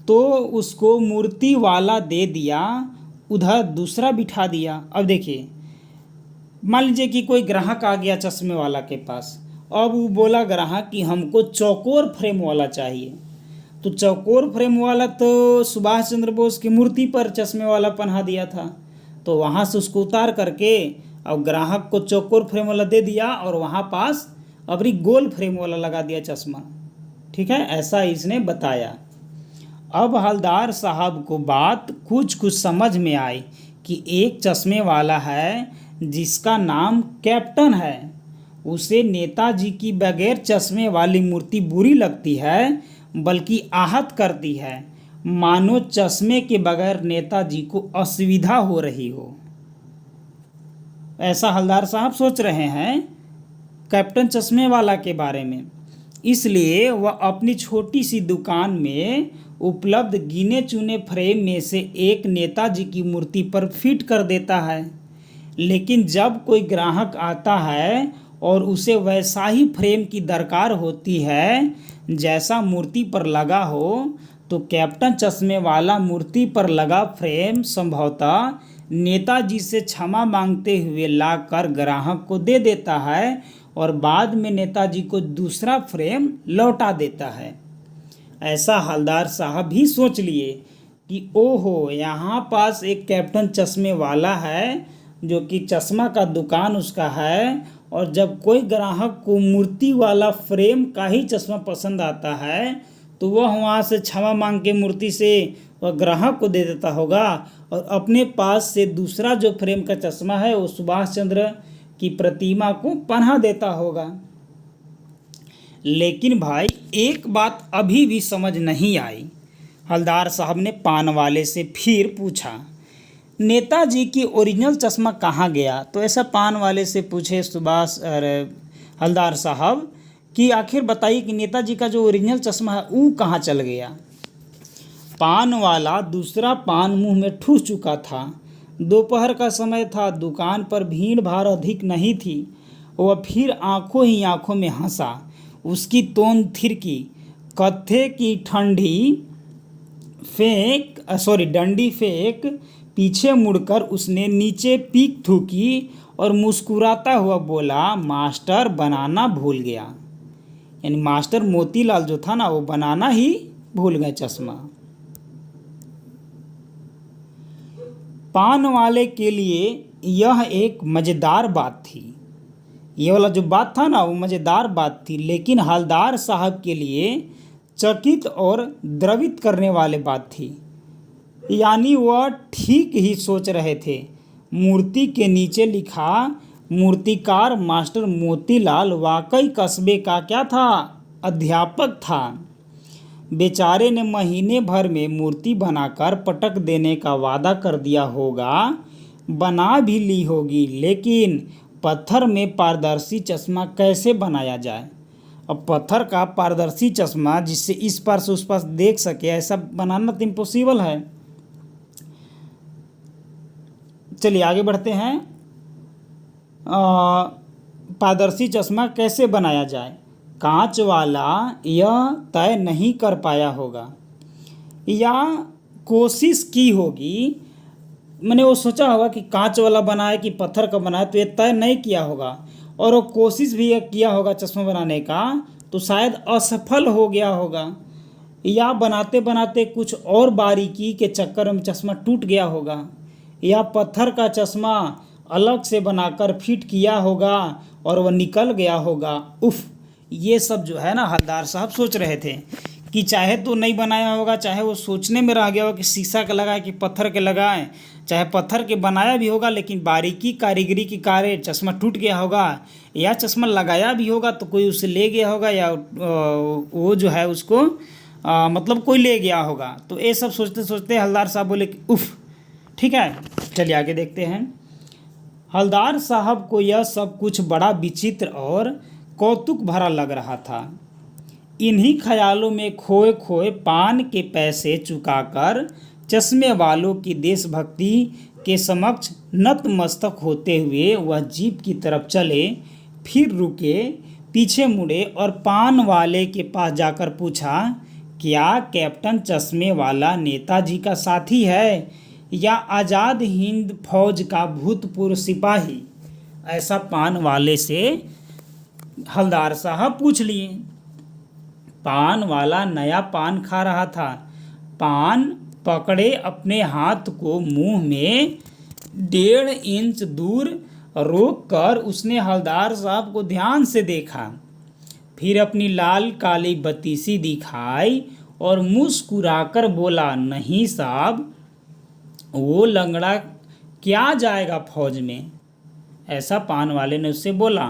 तो उसको मूर्ति वाला दे दिया, उधर दूसरा बिठा दिया। अब देखिए, मान लीजिए कि कोई ग्राहक आ गया चश्मे वाला के पास। अब वो बोला ग्राहक कि हमको चौकोर फ्रेम वाला चाहिए। तो चौकोर फ्रेम वाला तो सुभाष चंद्र बोस की मूर्ति पर चश्मे वाला पहना दिया था, तो वहाँ से उसको उतार करके अब ग्राहक को चौकोर फ्रेम वाला दे दिया और वहाँ पास अबरी गोल फ्रेम वाला लगा दिया चश्मा। ठीक है, ऐसा इसने बताया। अब हवलदार साहब को बात कुछ कुछ समझ में आई कि एक चश्मे वाला है जिसका नाम कैप्टन है, उसे नेताजी की बगैर चश्मे वाली मूर्ति बुरी लगती है, बल्कि आहत करती है, मानो चश्मे के बगैर नेताजी को असुविधा हो रही हो। ऐसा हवलदार साहब सोच रहे हैं कैप्टन चश्मे वाला के बारे में। इसलिए वह अपनी छोटी सी दुकान में उपलब्ध गिने चुने फ्रेम में से एक नेताजी की मूर्ति पर फिट कर देता है। लेकिन जब कोई ग्राहक आता है और उसे वैसा ही फ्रेम की दरकार होती है जैसा मूर्ति पर लगा हो, तो कैप्टन चश्मे वाला मूर्ति पर लगा फ्रेम संभवतः नेताजी से क्षमा मांगते हुए लाकर ग्राहक को दे देता है और बाद में नेताजी को दूसरा फ्रेम लौटा देता है। ऐसा हवलदार साहब भी सोच लिए कि ओहो, यहाँ पास एक कैप्टन चश्मे वाला है जो कि चश्मा का दुकान उसका है, और जब कोई ग्राहक को मूर्ति वाला फ्रेम का ही चश्मा पसंद आता है तो वह वहाँ से क्षमा मांग के मूर्ति से वह ग्राहक को दे देता होगा और अपने पास से दूसरा जो फ्रेम का चश्मा है वो सुभाष चंद्र की प्रतिमा को पहना देता होगा। लेकिन भाई एक बात अभी भी समझ नहीं आई। हवलदार साहब ने पान वाले से फिर पूछा, नेताजी की ओरिजिनल चश्मा कहाँ गया? तो ऐसा पान वाले से पूछे हवलदार साहब कि आखिर बताइए कि नेताजी का जो ओरिजिनल चश्मा है वो कहाँ चल गया। पान वाला दूसरा पान मुंह में ठूस चुका था। दोपहर का समय था, दुकान पर भीड़ भाड़ अधिक नहीं थी। वह फिर आंखों ही आंखों में हंसा। उसकी तोंद थिरकी। कत्थे की डंडी फेंक पीछे मुड़कर उसने नीचे पीक थूकी और मुस्कुराता हुआ बोला, मास्टर बनाना भूल गया। यानी मास्टर मोतीलाल जो था ना, वो बनाना ही भूल गए चश्मा। पान वाले के लिए यह एक मज़ेदार बात थी। ये वाला जो बात था ना वो मज़ेदार बात थी, लेकिन हवलदार साहब के लिए चकित और द्रवित करने वाली बात थी। यानी वह ठीक ही सोच रहे थे। मूर्ति के नीचे लिखा, मूर्तिकार मास्टर मोतीलाल वाकई कस्बे का क्या था, अध्यापक था। बेचारे ने महीने भर में मूर्ति बनाकर पटक देने का वादा कर दिया होगा, बना भी ली होगी, लेकिन पत्थर में पारदर्शी चश्मा कैसे बनाया जाए। अब पत्थर का पारदर्शी चश्मा जिससे इस पार से उस पार देख सके, ऐसा बनाना तो इम्पॉसिबल है। चलिए आगे बढ़ते हैं। पारदर्शी चश्मा कैसे बनाया जाए, कांच वाला यह तय नहीं कर पाया होगा या कोशिश की होगी। मैंने वो सोचा होगा कि कांच वाला बनाए कि पत्थर का बनाए, तो ये तय नहीं किया होगा। और वो कोशिश भी किया होगा चश्मा बनाने का, तो शायद असफल हो गया होगा, या बनाते बनाते कुछ और बारीकी के चक्कर में चश्मा टूट गया होगा, या पत्थर का चश्मा अलग से बनाकर फिट किया होगा और वह निकल गया होगा। उफ, ये सब जो है ना हवलदार साहब सोच रहे थे कि चाहे तो नहीं बनाया होगा, चाहे वो सोचने में रह गया होगा कि शीशा का लगाए कि पत्थर के लगाएं, चाहे पत्थर के बनाया भी होगा लेकिन बारीकी कारीगरी के कारण चश्मा टूट गया होगा, या चश्मा लगाया भी होगा तो कोई उसे ले गया होगा, या वो जो है उसको मतलब कोई ले गया होगा। तो ये सब सोचते सोचते हवलदार साहब बोले कि उफ। ठीक है, चलिए आगे देखते हैं। हवलदार साहब को यह सब कुछ बड़ा विचित्र और कौतुक भरा लग रहा था। इन्हीं ख्यालों में खोए खोए पान के पैसे चुकाकर चश्मे वालों की देशभक्ति के समक्ष नतमस्तक होते हुए वह जीप की तरफ चले, फिर रुके, पीछे मुड़े और पान वाले के पास जाकर पूछा, क्या कैप्टन चश्मे वाला नेताजी का साथी है या आज़ाद हिंद फौज का भूतपूर्व सिपाही? ऐसा पान वाले से हवलदार साहब पूछ लिए। पान वाला नया पान खा रहा था। पान पकड़े अपने हाथ को मुंह में 1.5 इंच दूर रोक कर उसने हवलदार साहब को ध्यान से देखा, फिर अपनी लाल काली बत्तीसी दिखाई और मुस्कुराकर बोला, नहीं साहब, वो लंगड़ा क्या जाएगा फौज में? ऐसा पान वाले ने उससे बोला।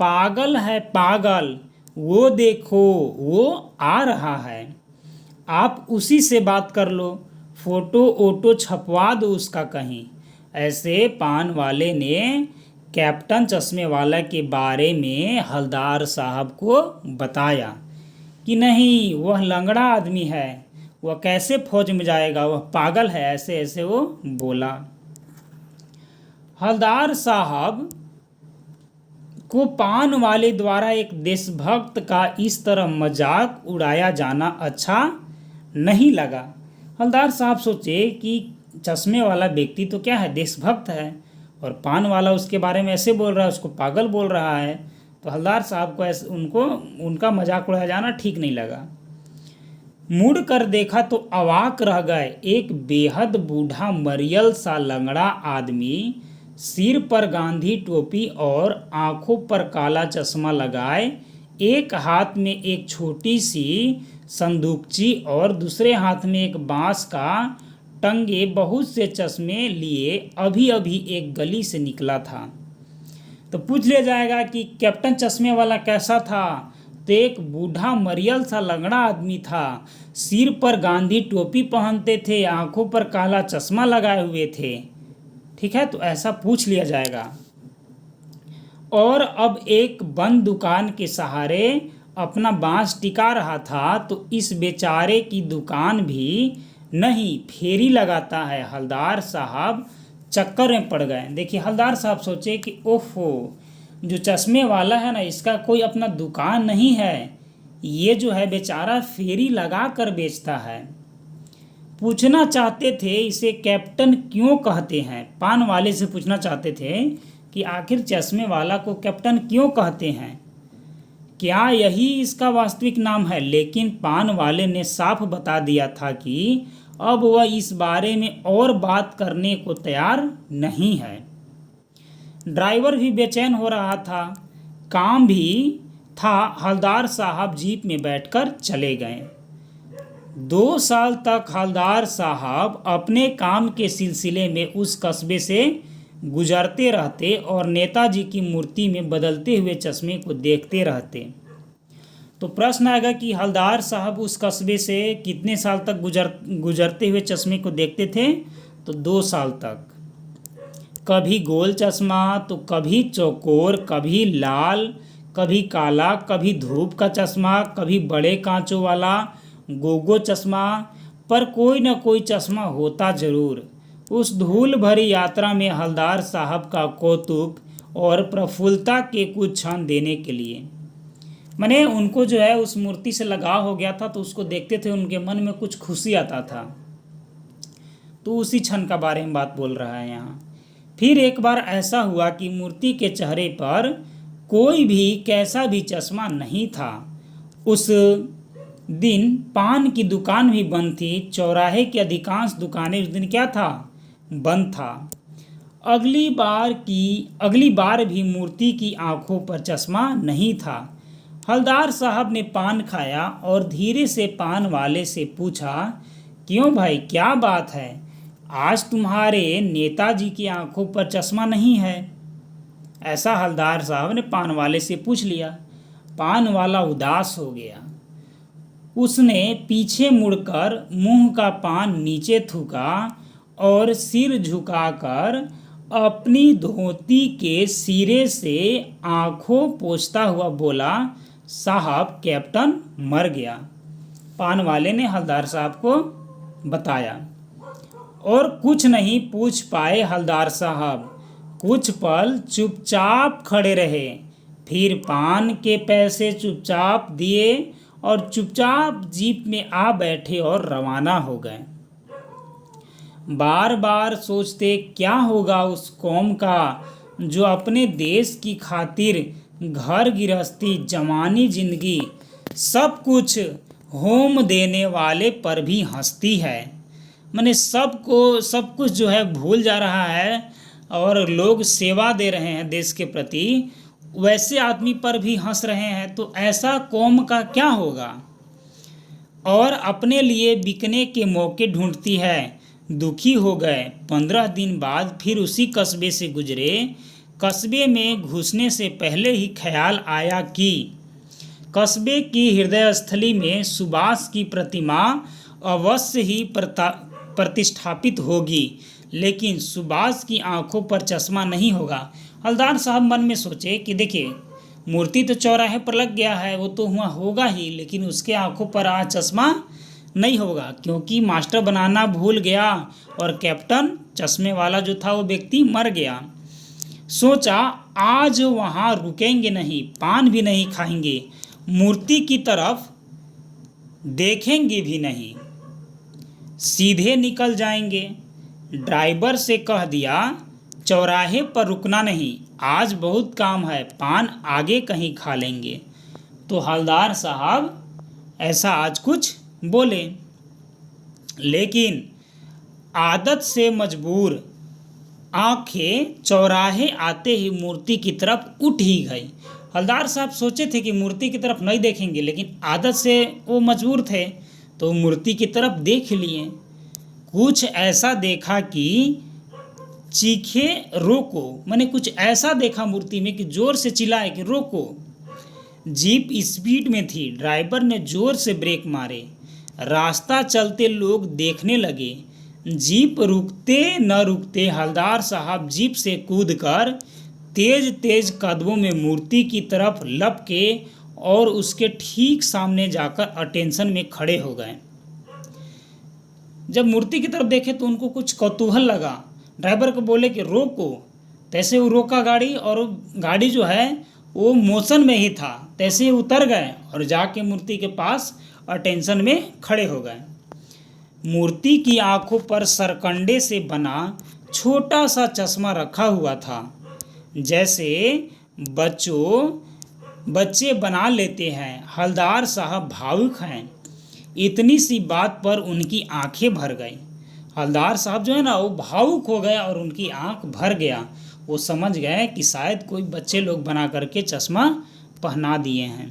पागल है पागल, वो देखो वो आ रहा है, आप उसी से बात कर लो, फोटो ओटो छपवा दो उसका कहीं। ऐसे पान वाले ने कैप्टन चश्मे वाला के बारे में हवलदार साहब को बताया कि नहीं, वह लंगड़ा आदमी है, वह कैसे फौज में जाएगा, वह पागल है, ऐसे ऐसे वो बोला। हवलदार साहब को पान वाले द्वारा एक देशभक्त का इस तरह मजाक उड़ाया जाना अच्छा नहीं लगा। हवलदार साहब सोचे कि चश्मे वाला व्यक्ति तो क्या है, देशभक्त है, और पान वाला उसके बारे में ऐसे बोल रहा है, उसको पागल बोल रहा है, तो हवलदार साहब को ऐसे उनका मजाक उड़ाया जाना ठीक नहीं लगा। मुड़ कर देखा तो अवाक रह गए। एक बेहद बूढ़ा मरियल सा लंगड़ा आदमी, सिर पर गांधी टोपी और आंखों पर काला चश्मा लगाए, एक हाथ में एक छोटी सी संदूकची और दूसरे हाथ में एक बांस का टंगे बहुत से चश्मे लिए अभी अभी एक गली से निकला था। तो पूछ लिया जाएगा कि कैप्टन चश्मे वाला कैसा था? तो एक बूढ़ा मरियल सा लंगड़ा आदमी था, सिर पर गांधी टोपी पहनते थे, आंखों पर काला चश्मा लगाए हुए थे। ठीक है, तो ऐसा पूछ लिया जाएगा। और अब एक बंद दुकान के सहारे अपना बांस टिका रहा था, तो इस बेचारे की दुकान भी नहीं फेरी लगाता है। हवलदार साहब चक्कर में पड़ गए। देखिए, हवलदार साहब सोचे कि ओफो, जो चश्मे वाला है ना, इसका कोई अपना दुकान नहीं है, ये जो है बेचारा फेरी लगा कर बेचता है। पूछना चाहते थे इसे कैप्टन क्यों कहते हैं। पान वाले से पूछना चाहते थे कि आखिर चश्मे वाला को कैप्टन क्यों कहते हैं, क्या यही इसका वास्तविक नाम है? लेकिन पान वाले ने साफ बता दिया था कि अब वह इस बारे में और बात करने को तैयार नहीं है। ड्राइवर भी बेचैन हो रहा था, काम भी था। हवलदार साहब जीप में बैठकर चले गए। 2 साल तक हवलदार साहब अपने काम के सिलसिले में उस कस्बे से गुजरते रहते और नेताजी की मूर्ति में बदलते हुए चश्मे को देखते रहते। तो प्रश्न आएगा कि हवलदार साहब उस कस्बे से कितने साल तक गुजरते हुए चश्मे को देखते थे? तो 2 साल तक। कभी गोल चश्मा तो कभी चौकोर, कभी लाल, कभी काला, कभी धूप का चश्मा, कभी बड़े कांचों वाला गोगो चश्मा, पर कोई न कोई चश्मा होता जरूर। उस धूल भरी यात्रा में हवलदार साहब का कौतुक और प्रफुल्लता के कुछ क्षण देने के लिए, माने उनको जो है उस मूर्ति से लगाव हो गया था, तो उसको देखते थे, उनके मन में कुछ खुशी आता था। तो उसी क्षण का बारे में बात बोल रहा है यहाँ। फिर एक बार ऐसा हुआ कि मूर्ति के चेहरे पर कोई भी कैसा भी चश्मा नहीं था। उस दिन पान की दुकान भी बंद थी। चौराहे की अधिकांश दुकानें उस दिन क्या था? बंद था। अगली बार भी मूर्ति की आंखों पर चश्मा नहीं था। हवलदार साहब ने पान खाया और धीरे से पान वाले से पूछा, क्यों भाई, क्या बात है? आज तुम्हारे नेताजी की आंखों पर चश्मा नहीं है? ऐसा हवलदार साहब ने पान वाले से पूछ लिया। पान वाला उदास हो गया। उसने पीछे मुड़कर मुंह का पान नीचे थूका और सिर झुकाकर अपनी धोती के सिरे से आंखों पोंछता हुआ बोला, साहब, कैप्टन मर गया। पान वाले ने हवलदार साहब को बताया। और कुछ नहीं पूछ पाए हवलदार साहब, कुछ पल चुपचाप खड़े रहे, फिर पान के पैसे चुपचाप दिए और चुपचाप जीप में आ बैठे और रवाना हो गए। बार बार सोचते क्या होगा उस कौम का जो अपने देश की खातिर घर गृहस्थी, जवानी, जिंदगी सब कुछ होम देने वाले पर भी हंसती है। माने सब कुछ जो है भूल जा रहा है और लोग सेवा दे रहे हैं देश के प्रति, वैसे आदमी पर भी हंस रहे हैं, तो ऐसा कौम का क्या होगा। और अपने लिए बिकने के मौके ढूंढती है। दुखी हो गए। 15 दिन बाद फिर उसी कस्बे से गुजरे। कस्बे में घुसने से पहले ही ख्याल आया कि कस्बे की हृदयस्थली में सुभाष की प्रतिमा अवश्य ही प्रतिष्ठापित होगी, लेकिन सुभाष की आंखों पर चश्मा नहीं होगा। हवलदार साहब मन में सोचे कि देखिए, मूर्ति तो चौराहे पर लग गया है, वो तो हुआ होगा ही, लेकिन उसके आंखों पर आज चश्मा नहीं होगा, क्योंकि मास्टर बनाना भूल गया और कैप्टन चश्मे वाला जो था वो व्यक्ति मर गया। सोचा आज वहाँ रुकेंगे नहीं, पान भी नहीं खाएंगे, मूर्ति की तरफ देखेंगे भी नहीं, सीधे निकल जाएंगे। ड्राइवर से कह दिया चौराहे पर रुकना नहीं, आज बहुत काम है, पान आगे कहीं खा लेंगे। तो हवलदार साहब ऐसा आज कुछ बोले, लेकिन आदत से मजबूर आंखें चौराहे आते ही मूर्ति की तरफ उठ ही गई। हवलदार साहब सोचे थे कि मूर्ति की तरफ नहीं देखेंगे, लेकिन आदत से वो मजबूर थे तो मूर्ति की तरफ देख लिए। कुछ ऐसा देखा कि चीखे रोको, मैंने कुछ ऐसा देखा मूर्ति में कि जोर से चिल्लाए कि रोको। जीप स्पीड में थी, ड्राइवर ने जोर से ब्रेक मारे। रास्ता चलते लोग देखने लगे। जीप रुकते न रुकते हवलदार साहब जीप से कूदकर तेज तेज कदमों में मूर्ति की तरफ लपके और उसके ठीक सामने जाकर अटेंशन में खड़े हो गए। जब मूर्ति की तरफ देखे तो उनको कुछ कौतूहल लगा। ड्राइवर को बोले कि रोको, तैसे वो रोका गाड़ी, और गाड़ी जो है वो मोशन में ही था, तैसे ही उतर गए और जाके मूर्ति के पास अटेंशन में खड़े हो गए। मूर्ति की आंखों पर सरकंडे से बना छोटा सा चश्मा रखा हुआ था, जैसे बच्चे बना लेते हैं। हवलदार साहब भावुक हैं। इतनी सी बात पर उनकी आंखें भर गई। हवलदार साहब जो है ना, वो भावुक हो गए और उनकी आंख भर गया। वो समझ गए कि शायद कोई बच्चे लोग बना करके चश्मा पहना दिए हैं।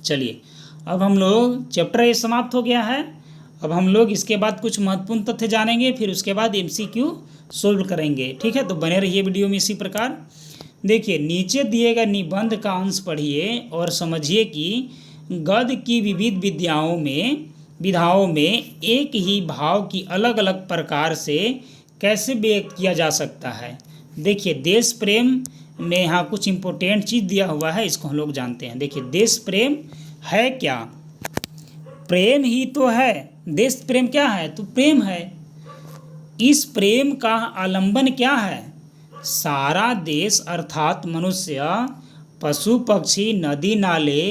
चलिए, अब हम लोग चैप्टर ये समाप्त हो गया है। अब हम लोग इसके बाद कुछ महत्वपूर्ण तथ्य जानेंगे, फिर उसके बाद MCQ सोल्व करेंगे। ठीक है, तो बने रहिए वीडियो में इसी प्रकार। देखिए, नीचे दिए गए निबंध का अंश पढ़िए और समझिए कि गद्य की विविध विधाओं में एक ही भाव की अलग अलग प्रकार से कैसे व्यक्त किया जा सकता है। देखिए, देश प्रेम में यहाँ कुछ इम्पोर्टेंट चीज़ दिया हुआ है, इसको हम लोग जानते हैं। देखिए, देश प्रेम है क्या? प्रेम ही तो है। देश प्रेम क्या है? तो प्रेम है। इस प्रेम का आलंबन क्या है? सारा देश अर्थात मनुष्य, पशु पक्षी, नदी नाले,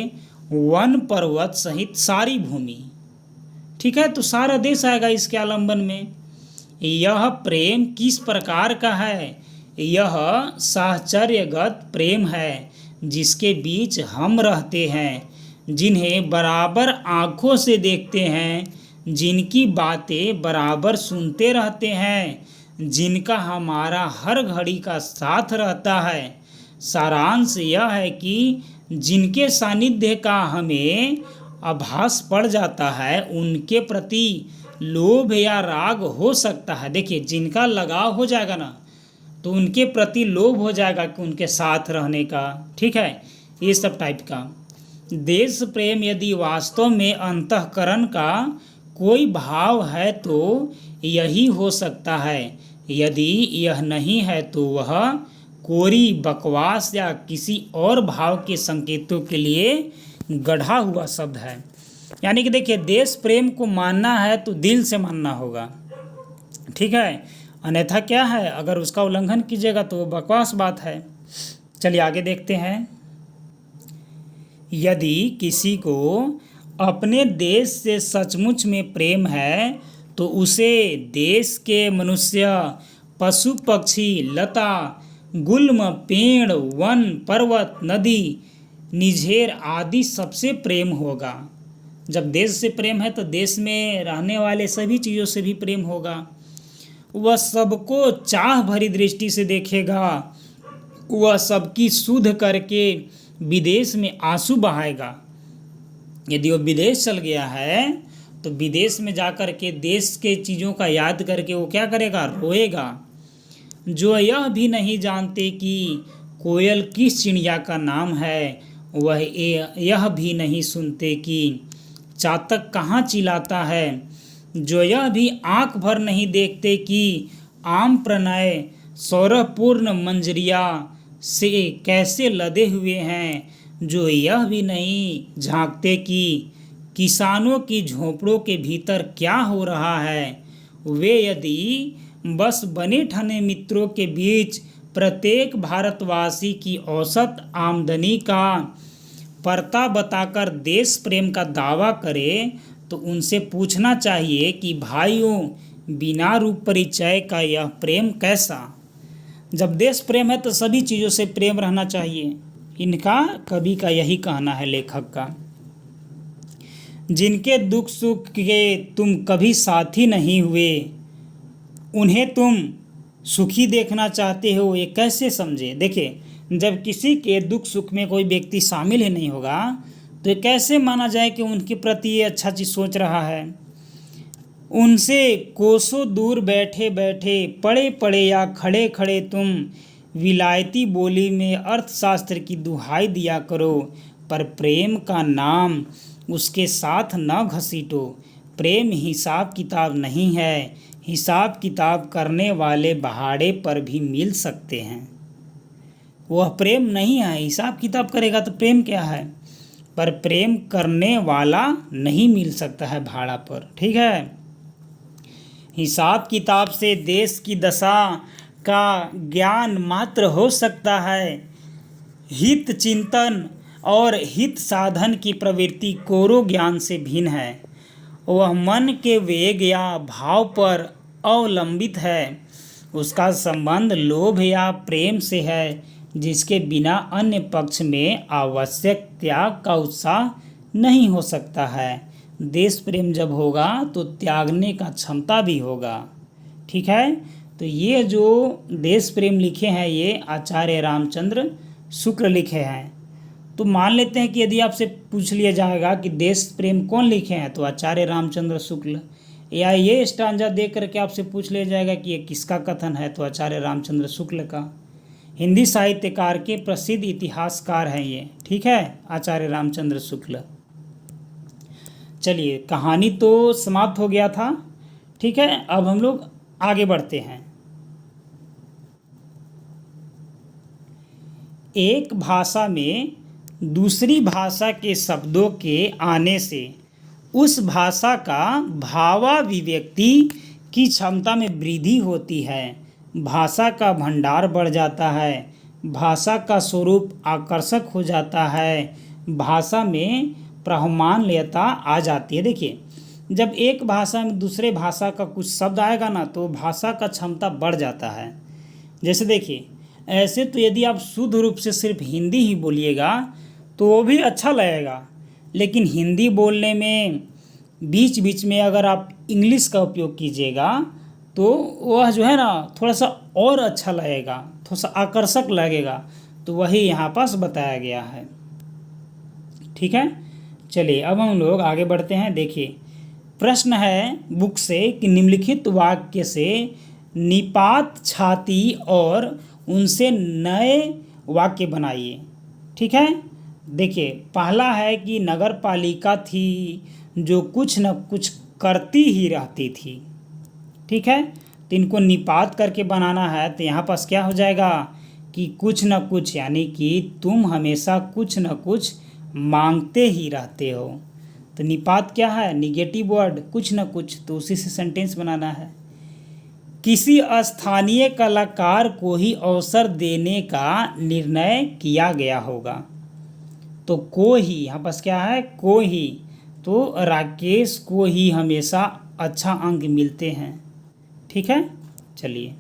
वन पर्वत सहित सारी भूमि। ठीक है, तो सारा देश आएगा इसके आलंबन में। यह प्रेम किस प्रकार का है? यह साहचर्यगत प्रेम है, जिसके बीच हम रहते हैं, जिन्हें बराबर आँखों से देखते हैं, जिनकी बातें बराबर सुनते रहते हैं, जिनका हमारा हर घड़ी का साथ रहता है। सारांश यह है कि जिनके सानिध्य का हमें आभास पड़ जाता है, उनके प्रति लोभ या राग हो सकता है। देखिए, जिनका लगाव हो जाएगा ना, तो उनके प्रति लोभ हो जाएगा कि उनके साथ रहने का। ठीक है, ये सब टाइप का। देश प्रेम यदि वास्तव में अंतःकरण का कोई भाव है तो यही हो सकता है। यदि यह नहीं है तो वह कोरी बकवास या किसी और भाव के संकेतों के लिए गढ़ा हुआ शब्द है। यानी कि देखिए, देश प्रेम को मानना है तो दिल से मानना होगा। ठीक है, अन्यथा क्या है, अगर उसका उल्लंघन कीजिएगा तो वो बकवास बात है। चलिए आगे देखते हैं। यदि किसी को अपने देश से सचमुच में प्रेम है तो उसे देश के मनुष्य, पशु पक्षी, लता गुल्म, पेड़, वन, पर्वत, नदी, निझेर आदि सबसे प्रेम होगा। जब देश से प्रेम है तो देश में रहने वाले सभी चीज़ों से भी प्रेम होगा। वह सबको चाह भरी दृष्टि से देखेगा। वह सबकी सुध करके विदेश में आंसू बहाएगा। यदि वो विदेश चल गया है तो विदेश में जाकर के देश के चीज़ों का याद करके वो क्या करेगा, रोएगा। जो यह भी नहीं जानते कि कोयल किस चिड़िया का नाम है, वह यह भी नहीं सुनते कि चातक कहाँ चिल्लाता है। जो यह भी आँख भर नहीं देखते कि आम प्रणय सौरभपूर्ण मंजरिया से कैसे लदे हुए हैं। जो यह भी नहीं झांकते कि किसानों की झोंपड़ों के भीतर क्या हो रहा है। वे यदि बस बने ठने मित्रों के बीच प्रत्येक भारतवासी की औसत आमदनी का परता बताकर देश प्रेम का दावा करे तो उनसे पूछना चाहिए कि भाइयों, बिना रूप परिचय का यह प्रेम कैसा। जब देश प्रेम है तो सभी चीज़ों से प्रेम रहना चाहिए। इनका कवि का यही कहना है, लेखक का। जिनके दुख सुख के तुम कभी साथी नहीं हुए, उन्हें तुम सुखी देखना चाहते हो, ये कैसे समझे। देखिए, जब किसी के दुख सुख में कोई व्यक्ति शामिल ही नहीं होगा तो ये कैसे माना जाए कि उनके प्रति ये अच्छा चीज़ सोच रहा है। उनसे कोसों दूर बैठे बैठे, पड़े पड़े या खड़े खड़े तुम विलायती बोली में अर्थशास्त्र की दुहाई दिया करो, पर प्रेम का नाम उसके साथ न घसीटो। प्रेम हिसाब किताब नहीं है। हिसाब किताब करने वाले बहाड़े पर भी मिल सकते हैं। वह प्रेम नहीं है। हिसाब किताब करेगा तो प्रेम क्या है, पर प्रेम करने वाला नहीं मिल सकता है भाड़ा पर। ठीक है, हिसाब किताब से देश की दशा का ज्ञान मात्र हो सकता है। हित चिंतन और हित साधन की प्रवृत्ति कोरो ज्ञान से भिन्न है। वह मन के वेग या भाव पर अवलंबित है। उसका संबंध लोभ या प्रेम से है, जिसके बिना अन्य पक्ष में आवश्यक त्याग का उत्साह नहीं हो सकता है। देश प्रेम जब होगा तो त्यागने का क्षमता भी होगा। ठीक है, तो ये जो देश प्रेम लिखे हैं ये आचार्य रामचंद्र शुक्ल लिखे हैं। तो मान लेते हैं कि यदि आपसे पूछ लिया जाएगा कि देश प्रेम कौन लिखे हैं तो आचार्य रामचंद्र शुक्ल, या ये स्टांजा देख करके आपसे पूछ लिया जाएगा कि ये किसका कथन है तो आचार्य रामचंद्र शुक्ल का। हिंदी साहित्यकार के प्रसिद्ध इतिहासकार हैं ये। ठीक है, आचार्य रामचंद्र शुक्ल। चलिए, कहानी तो समाप्त हो गया था। ठीक है, अब हम लोग आगे बढ़ते हैं। एक भाषा में दूसरी भाषा के शब्दों के आने से उस भाषा का भावाभिव्यक्ति की क्षमता में वृद्धि होती है। भाषा का भंडार बढ़ जाता है। भाषा का स्वरूप आकर्षक हो जाता है। भाषा में प्रामाण्यता आ जाती है। देखिए, जब एक भाषा में दूसरे भाषा का कुछ शब्द आएगा ना तो भाषा का क्षमता बढ़ जाता है। जैसे देखिए, ऐसे तो यदि आप शुद्ध रूप से सिर्फ हिंदी ही बोलिएगा तो वो भी अच्छा लगेगा, लेकिन हिंदी बोलने में बीच बीच में अगर आप इंग्लिश का उपयोग कीजिएगा तो वह जो है ना थोड़ा सा और अच्छा लगेगा, थोड़ा सा आकर्षक लगेगा। तो वही यहाँ पास बताया गया है। ठीक है, चलिए अब हम लोग आगे बढ़ते हैं। देखिए, प्रश्न है बुक से कि निम्नलिखित वाक्य से निपात छाती और उनसे नए वाक्य बनाइए। ठीक है, देखिए, पहला है कि नगर पालिका थी जो कुछ न कुछ करती ही रहती थी। ठीक है, तो इनको निपात करके बनाना है तो यहाँ पास क्या हो जाएगा कि कुछ न कुछ, यानी कि तुम हमेशा कुछ न कुछ मांगते ही रहते हो। तो निपात क्या है, निगेटिव वर्ड, कुछ न कुछ, तो उसी से सेंटेंस बनाना है। किसी स्थानीय कलाकार को ही अवसर देने का निर्णय किया गया होगा। तो को ही यहाँ पास क्या है, को ही, तो राकेश को ही हमेशा अच्छा अंक मिलते हैं। ठीक है, चलिए।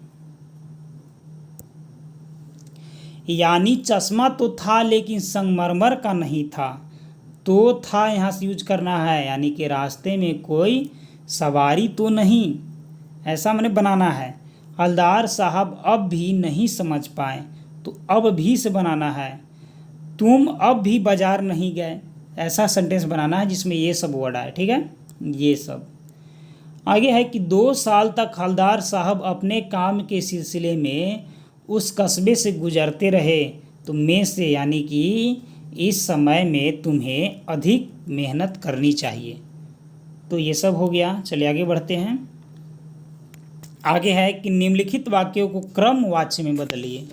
यानी चश्मा तो था लेकिन संगमरमर का नहीं था। तो था यहाँ से यूज करना है, यानी कि रास्ते में कोई सवारी तो नहीं, ऐसा मैंने बनाना है। हवलदार साहब अब भी नहीं समझ पाए, तो अब भी से बनाना है। तुम अब भी बाजार नहीं गए, ऐसा सेंटेंस बनाना है जिसमें ये सब वर्ड आए। ठीक है, ये सब। आगे है कि 2 साल तक हवलदार साहब अपने काम के सिलसिले में उस कस्बे से गुजरते रहे। तो में से यानी कि इस समय में तुम्हें अधिक मेहनत करनी चाहिए। तो ये सब हो गया। चलिए आगे बढ़ते हैं। आगे है कि निम्नलिखित वाक्यों को क्रमवाच्य में बदलिए।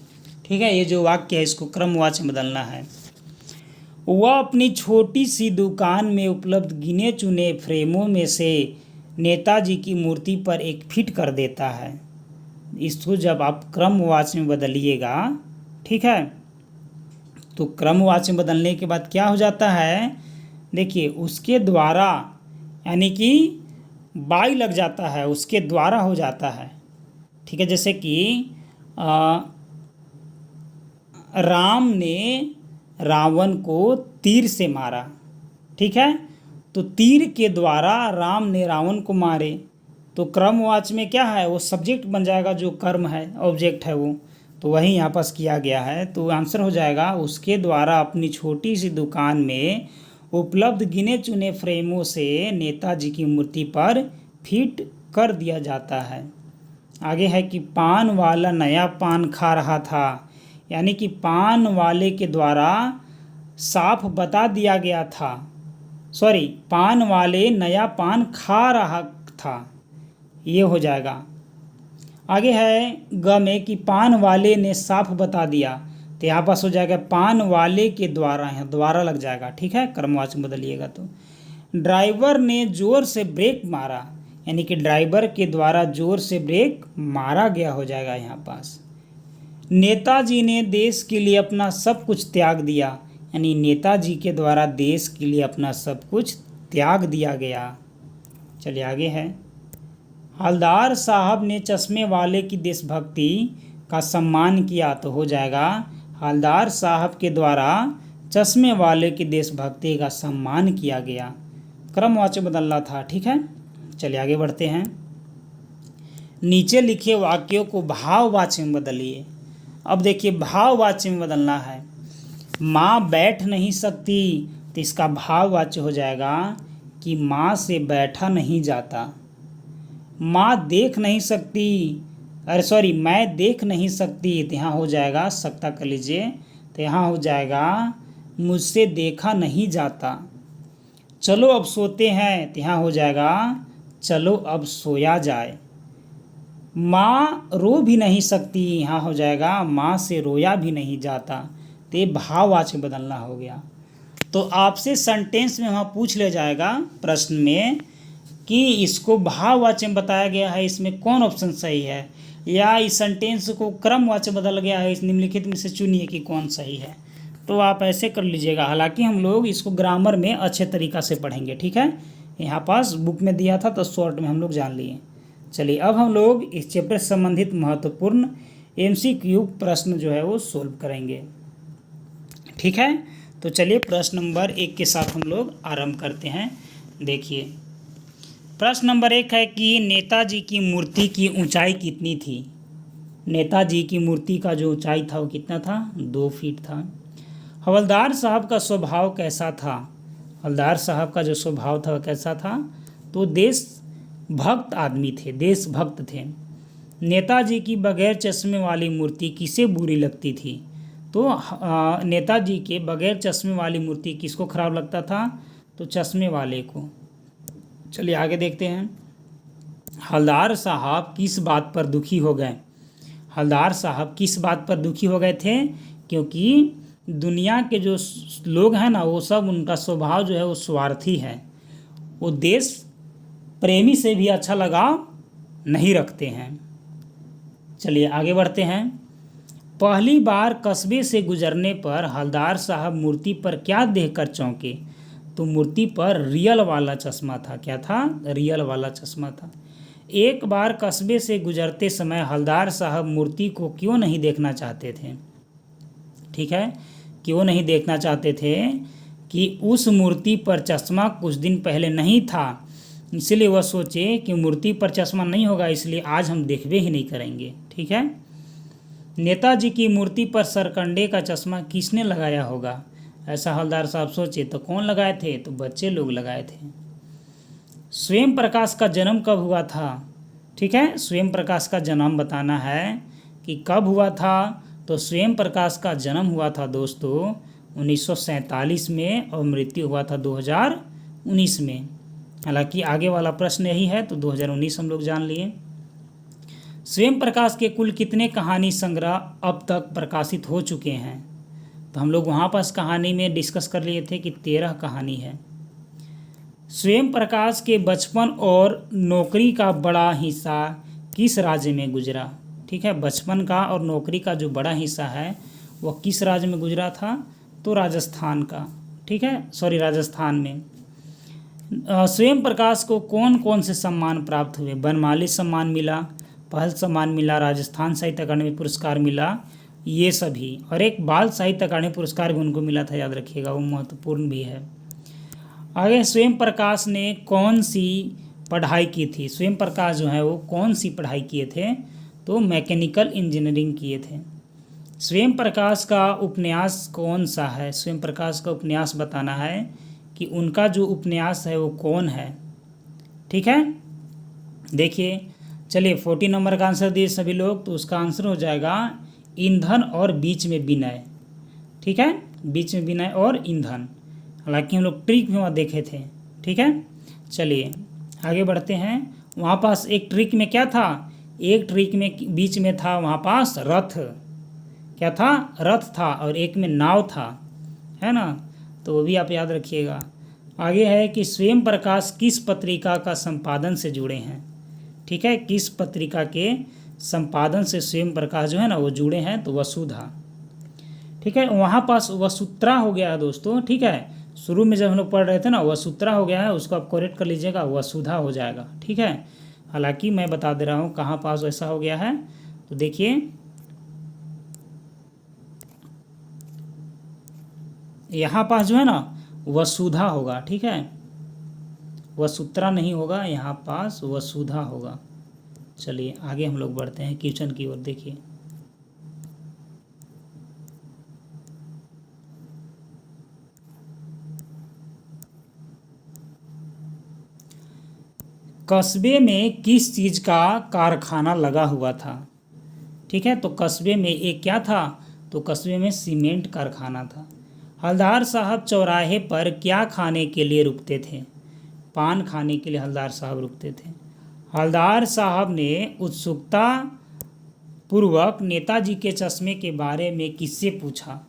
ठीक है, ये जो वाक्य है इसको क्रमवाच्य में बदलना है। वह अपनी छोटी सी दुकान में उपलब्ध गिने चुने फ्रेमों में से नेताजी की मूर्ति पर एक फिट कर देता है। इसको जब आप क्रमवाच्य में बदलिएगा, ठीक है, तो क्रमवाच्य में बदलने के बाद क्या हो जाता है, देखिए उसके द्वारा, यानी कि बाई लग जाता है, उसके द्वारा हो जाता है। ठीक है, जैसे कि राम ने रावण को तीर से मारा। ठीक है, तो तीर के द्वारा राम ने रावण को मारे। तो क्रमवाच्य में क्या है, वो सब्जेक्ट बन जाएगा, जो कर्म है, ऑब्जेक्ट है वो, तो वही यहाँ पास किया गया है। तो आंसर हो जाएगा उसके द्वारा अपनी छोटी सी दुकान में उपलब्ध गिने चुने फ्रेमों से नेताजी की मूर्ति पर फिट कर दिया जाता है। आगे है कि पान वाला नया पान खा रहा था, यानी कि पान वाले के द्वारा साफ बता दिया गया था, सॉरी, पान वाले नया पान खा रहा था, ये हो जाएगा। आगे है ग में कि पान वाले ने साफ बता दिया, तो यहाँ पास हो जाएगा पान वाले के द्वारा, यहाँ द्वारा लग जाएगा। ठीक है, क्रमवाचक बदलिएगा तो। ड्राइवर ने जोर से ब्रेक मारा, यानी कि ड्राइवर के द्वारा जोर से ब्रेक मारा गया हो जाएगा यहाँ पास। नेताजी ने देश के लिए अपना सब कुछ त्याग दिया, यानी नेताजी के द्वारा देश के लिए अपना सब कुछ त्याग दिया गया। चलिए आगे है। हवलदार साहब ने चश्मे वाले की देशभक्ति का सम्मान किया, तो हो जाएगा हवलदार साहब के द्वारा चश्मे वाले की देशभक्ति का सम्मान किया गया। क्रमवाचक बदलना था। ठीक है, चलिए आगे बढ़ते हैं। नीचे लिखे वाक्यों को भाववाचक में बदलिए। अब देखिए भाववाचक में बदलना है। माँ बैठ नहीं सकती, तो इसका भाववाचक हो जाएगा कि माँ से बैठा नहीं जाता। माँ देख नहीं सकती, अरे सॉरी, मैं देख नहीं सकती, तो यहाँ हो जाएगा, सकता कर लीजिए, तो यहाँ हो जाएगा मुझसे देखा नहीं जाता। चलो अब सोते हैं, तो यहाँ हो जाएगा चलो अब सोया जाए। माँ रो भी नहीं सकती, यहाँ हो जाएगा माँ से रोया भी नहीं जाता। तो ये भाववाचक बदलना हो गया। तो आपसे सेंटेंस में वहाँ पूछ लिया जाएगा प्रश्न में कि इसको भाववाचक में बताया गया है, इसमें कौन ऑप्शन सही है, या इस सेंटेंस को क्रमवाचक बदल गया है, इस निम्नलिखित में से चुनिए कि कौन सही है। तो आप ऐसे कर लीजिएगा। हालांकि हम लोग इसको ग्रामर में अच्छे तरीक़ा से पढ़ेंगे। ठीक है, यहाँ पास बुक में दिया था तो शॉर्ट में हम लोग जान लिए। चलिए अब हम लोग इस चैप्टर से संबंधित महत्वपूर्ण MCQ प्रश्न जो है वो सोल्व करेंगे। ठीक है, तो चलिए प्रश्न नंबर 1 के साथ हम लोग आरंभ करते हैं। देखिए प्रश्न नंबर 1 है कि नेताजी की मूर्ति की ऊंचाई कितनी थी। नेताजी की मूर्ति का जो ऊंचाई था वो कितना था, 2 फीट था। हवलदार साहब का स्वभाव कैसा था। हवलदार साहब का जो स्वभाव था वह कैसा था, तो देशभक्त आदमी थे, देशभक्त थे। नेताजी की बगैर चश्मे वाली मूर्ति किसे बुरी लगती थी, तो नेताजी के बगैर चश्मे वाली मूर्ति किसको खराब लगता था, तो चश्मे वाले को। चलिए आगे देखते हैं। हवलदार साहब किस बात पर दुखी हो गए। हवलदार साहब किस बात पर दुखी हो गए थे, क्योंकि दुनिया के जो लोग हैं ना, वो सब, उनका स्वभाव जो है वो स्वार्थी है, वो देश प्रेमी से भी अच्छा लगाव नहीं रखते हैं। चलिए आगे बढ़ते हैं। पहली बार कस्बे से गुजरने पर हवलदार साहब मूर्ति पर क्या देखकर चौंके? तो मूर्ति पर रियल वाला चश्मा था। क्या था? रियल वाला चश्मा था। एक बार कस्बे से गुजरते समय हवलदार साहब मूर्ति को क्यों नहीं देखना चाहते थे? ठीक है, क्यों नहीं देखना चाहते थे? कि उस मूर्ति पर चश्मा कुछ दिन पहले नहीं था, इसलिए वह सोचे कि मूर्ति पर चश्मा नहीं होगा, इसलिए आज हम देखबे ही नहीं करेंगे। ठीक है। नेताजी की मूर्ति पर सरकंडे का चश्मा किसने लगाया होगा? ऐसा हवलदार साहब सोचे। तो कौन लगाए थे? तो बच्चे लोग लगाए थे। स्वयं प्रकाश का जन्म कब हुआ था? ठीक है, स्वयं प्रकाश का जन्म बताना है कि कब हुआ था। तो स्वयं प्रकाश का जन्म हुआ था दोस्तों 1947 में और मृत्यु हुआ था 2019 में। हालांकि आगे वाला प्रश्न यही है, तो 2019 हम लोग जान लिए। स्वयं प्रकाश के कुल कितने कहानी संग्रह अब तक प्रकाशित हो चुके हैं? तो हम लोग वहाँ पास कहानी में डिस्कस कर लिए थे कि 13 कहानी है। स्वयं प्रकाश के बचपन और नौकरी का बड़ा हिस्सा किस राज्य में गुजरा? ठीक है, बचपन का और नौकरी का जो बड़ा हिस्सा है वह किस राज्य में गुजरा था? तो राजस्थान का। ठीक है, सॉरी, राजस्थान में। स्वयं प्रकाश को कौन कौन से सम्मान प्राप्त हुए? बनमाली सम्मान मिला, पहल सम्मान मिला, राजस्थान साहित्य अकादमी पुरस्कार मिला, ये सभी। और एक बाल साहित्य अकादमी पुरस्कार भी उनको मिला था, याद रखिएगा, वो महत्वपूर्ण भी है। आगे, स्वयं प्रकाश ने कौन सी पढ़ाई की थी? स्वयं प्रकाश जो है वो कौन सी पढ़ाई किए थे? तो मैकेनिकल इंजीनियरिंग किए थे। स्वयं प्रकाश का उपन्यास कौन सा है? स्वयं प्रकाश का उपन्यास बताना है कि उनका जो उपन्यास है वो कौन है। ठीक है, देखिए, चलिए 40 नंबर का आंसर दिए सभी लोग, तो उसका आंसर हो जाएगा ईंधन और बीच में विनय। ठीक है, बीच में विनय और ईंधन। हालांकि हम लोग ट्रिक में वहाँ देखे थे। ठीक है, चलिए आगे बढ़ते हैं। वहाँ पास एक ट्रिक में क्या था? एक ट्रिक में बीच में था वहाँ पास रथ। क्या था? रथ था। और एक में नाव था, है ना, तो वो भी आप याद रखिएगा। आगे है कि स्वयं प्रकाश किस पत्रिका का संपादन से जुड़े हैं? ठीक है, किस पत्रिका के संपादन से स्वयं प्रकाश जो है ना वो जुड़े हैं? तो वसुधा। ठीक है, वहाँ पास वसुत्रा हो गया है दोस्तों। ठीक है, शुरू में जब हम लोग पढ़ रहे थे ना वसुत्रा हो गया है, उसको आप करेक्ट कर लीजिएगा, वसुधा हो जाएगा। ठीक है, हालांकि मैं बता दे रहा हूँ कहाँ पास ऐसा हो गया है। तो देखिए, यहाँ पास जो है ना वसुधा होगा। ठीक है, वसुत्रा नहीं होगा, यहाँ पास वसुधा होगा। चलिए आगे हम लोग बढ़ते हैं क्वेश्चन की ओर। देखिए, कस्बे में किस चीज़ का कारखाना लगा हुआ था? ठीक है, तो कस्बे में एक क्या था? तो कस्बे में सीमेंट कारखाना था। हवलदार साहब चौराहे पर क्या खाने के लिए रुकते थे? पान खाने के लिए हवलदार साहब रुकते थे। हवलदार साहब ने उत्सुकता पूर्वक नेताजी के चश्मे के बारे में किससे पूछा?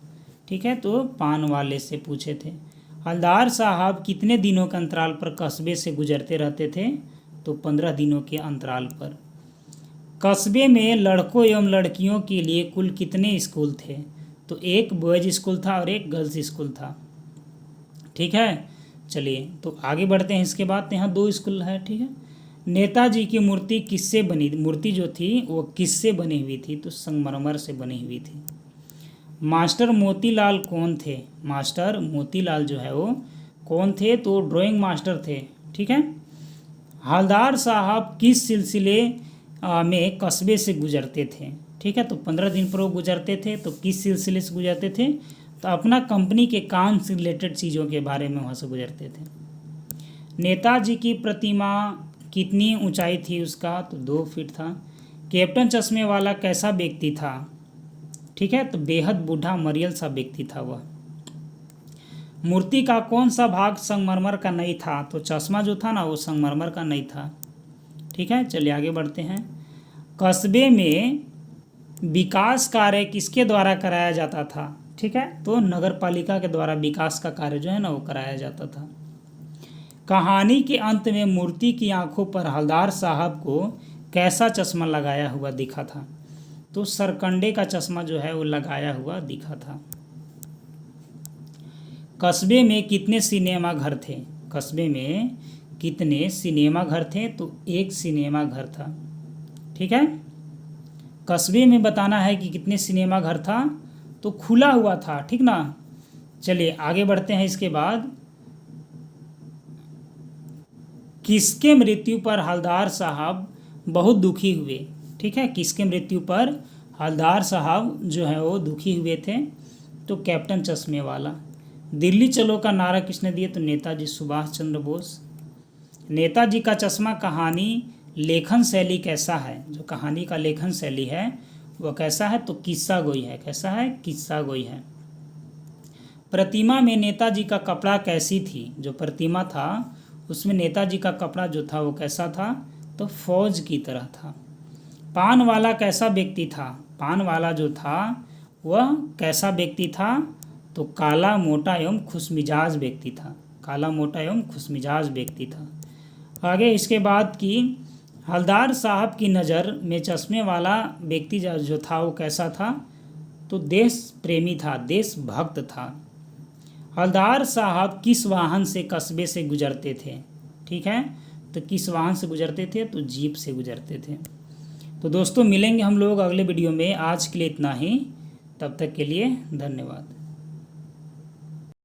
ठीक है, तो पान वाले से पूछे थे। हवलदार साहब कितने दिनों के अंतराल पर कस्बे से गुजरते रहते थे? तो 15 दिनों के अंतराल पर। कस्बे में लड़कों एवं लड़कियों के लिए कुल कितने स्कूल थे? तो एक बॉयज स्कूल था और एक गर्ल्स स्कूल था। ठीक है, चलिए तो आगे बढ़ते हैं। इसके बाद यहाँ 2 स्कूल है। ठीक है, नेताजी की मूर्ति किससे बनी? मूर्ति जो थी वो किससे बनी हुई थी? तो संगमरमर से बनी हुई थी। मास्टर मोतीलाल कौन थे? मास्टर मोतीलाल जो है वो कौन थे? तो ड्राइंग मास्टर थे। ठीक है, हवलदार साहब किस सिलसिले में कस्बे से गुजरते थे? ठीक है, तो 15 दिन पर वो गुजरते थे, तो किस सिलसिले से गुजरते थे? तो अपना कंपनी के काम से रिलेटेड चीज़ों के बारे में वहाँ से गुजरते थे। नेताजी की प्रतिमा कितनी ऊंचाई थी उसका? तो 2 फीट था। कैप्टन चश्मे वाला कैसा व्यक्ति था? ठीक है, तो बेहद बूढ़ा मरियल सा व्यक्ति था वह। मूर्ति का कौन सा भाग संगमरमर का नहीं था? तो चश्मा जो था ना वो संगमरमर का नहीं था। ठीक है, चलिए आगे बढ़ते हैं। कस्बे में विकास कार्य किसके द्वारा कराया जाता था? ठीक है, तो नगर पालिका के द्वारा विकास का कार्य जो है ना वो कराया जाता था। कहानी के अंत में मूर्ति की आंखों पर हवलदार साहब को कैसा चश्मा लगाया हुआ दिखा था? तो सरकंडे का चश्मा जो है वो लगाया हुआ दिखा था। कस्बे में कितने सिनेमा घर थे? कस्बे में कितने सिनेमा घर थे? तो एक सिनेमा घर था। ठीक है, कस्बे में बताना है कि कितने सिनेमा घर था, तो खुला हुआ था। ठीक ना, चलिए आगे बढ़ते हैं। इसके बाद किसके मृत्यु पर हवलदार साहब बहुत दुखी हुए? ठीक है, किसके मृत्यु पर हवलदार साहब जो है वो दुखी हुए थे? तो कैप्टन चश्मे वाला। दिल्ली चलो का नारा किसने दिया? तो नेताजी सुभाष चंद्र बोस। नेताजी का चश्मा कहानी लेखन शैली कैसा है? जो कहानी का लेखन शैली है वो कैसा है? तो किस्सा गोई है। कैसा है? किस्सा गोई है। प्रतिमा में नेताजी का कपड़ा कैसी थी? जो प्रतिमा था उसमें नेताजी का कपड़ा जो था वो कैसा था? तो फौज की तरह था। पान वाला कैसा व्यक्ति था? पान वाला जो था वह कैसा व्यक्ति था? तो काला मोटा एवं खुशमिजाज व्यक्ति था। काला मोटा एवं खुशमिजाज व्यक्ति था। आगे इसके बाद की हवलदार साहब की नज़र में चश्मे वाला व्यक्ति जो था वो कैसा था? तो देश प्रेमी था, देशभक्त था। हवलदार साहब किस वाहन से कस्बे से गुजरते थे? ठीक है, तो किस वाहन से गुजरते थे? तो जीप से गुजरते थे। तो दोस्तों मिलेंगे हम लोग अगले वीडियो में। आज के लिए इतना ही, तब तक के लिए धन्यवाद।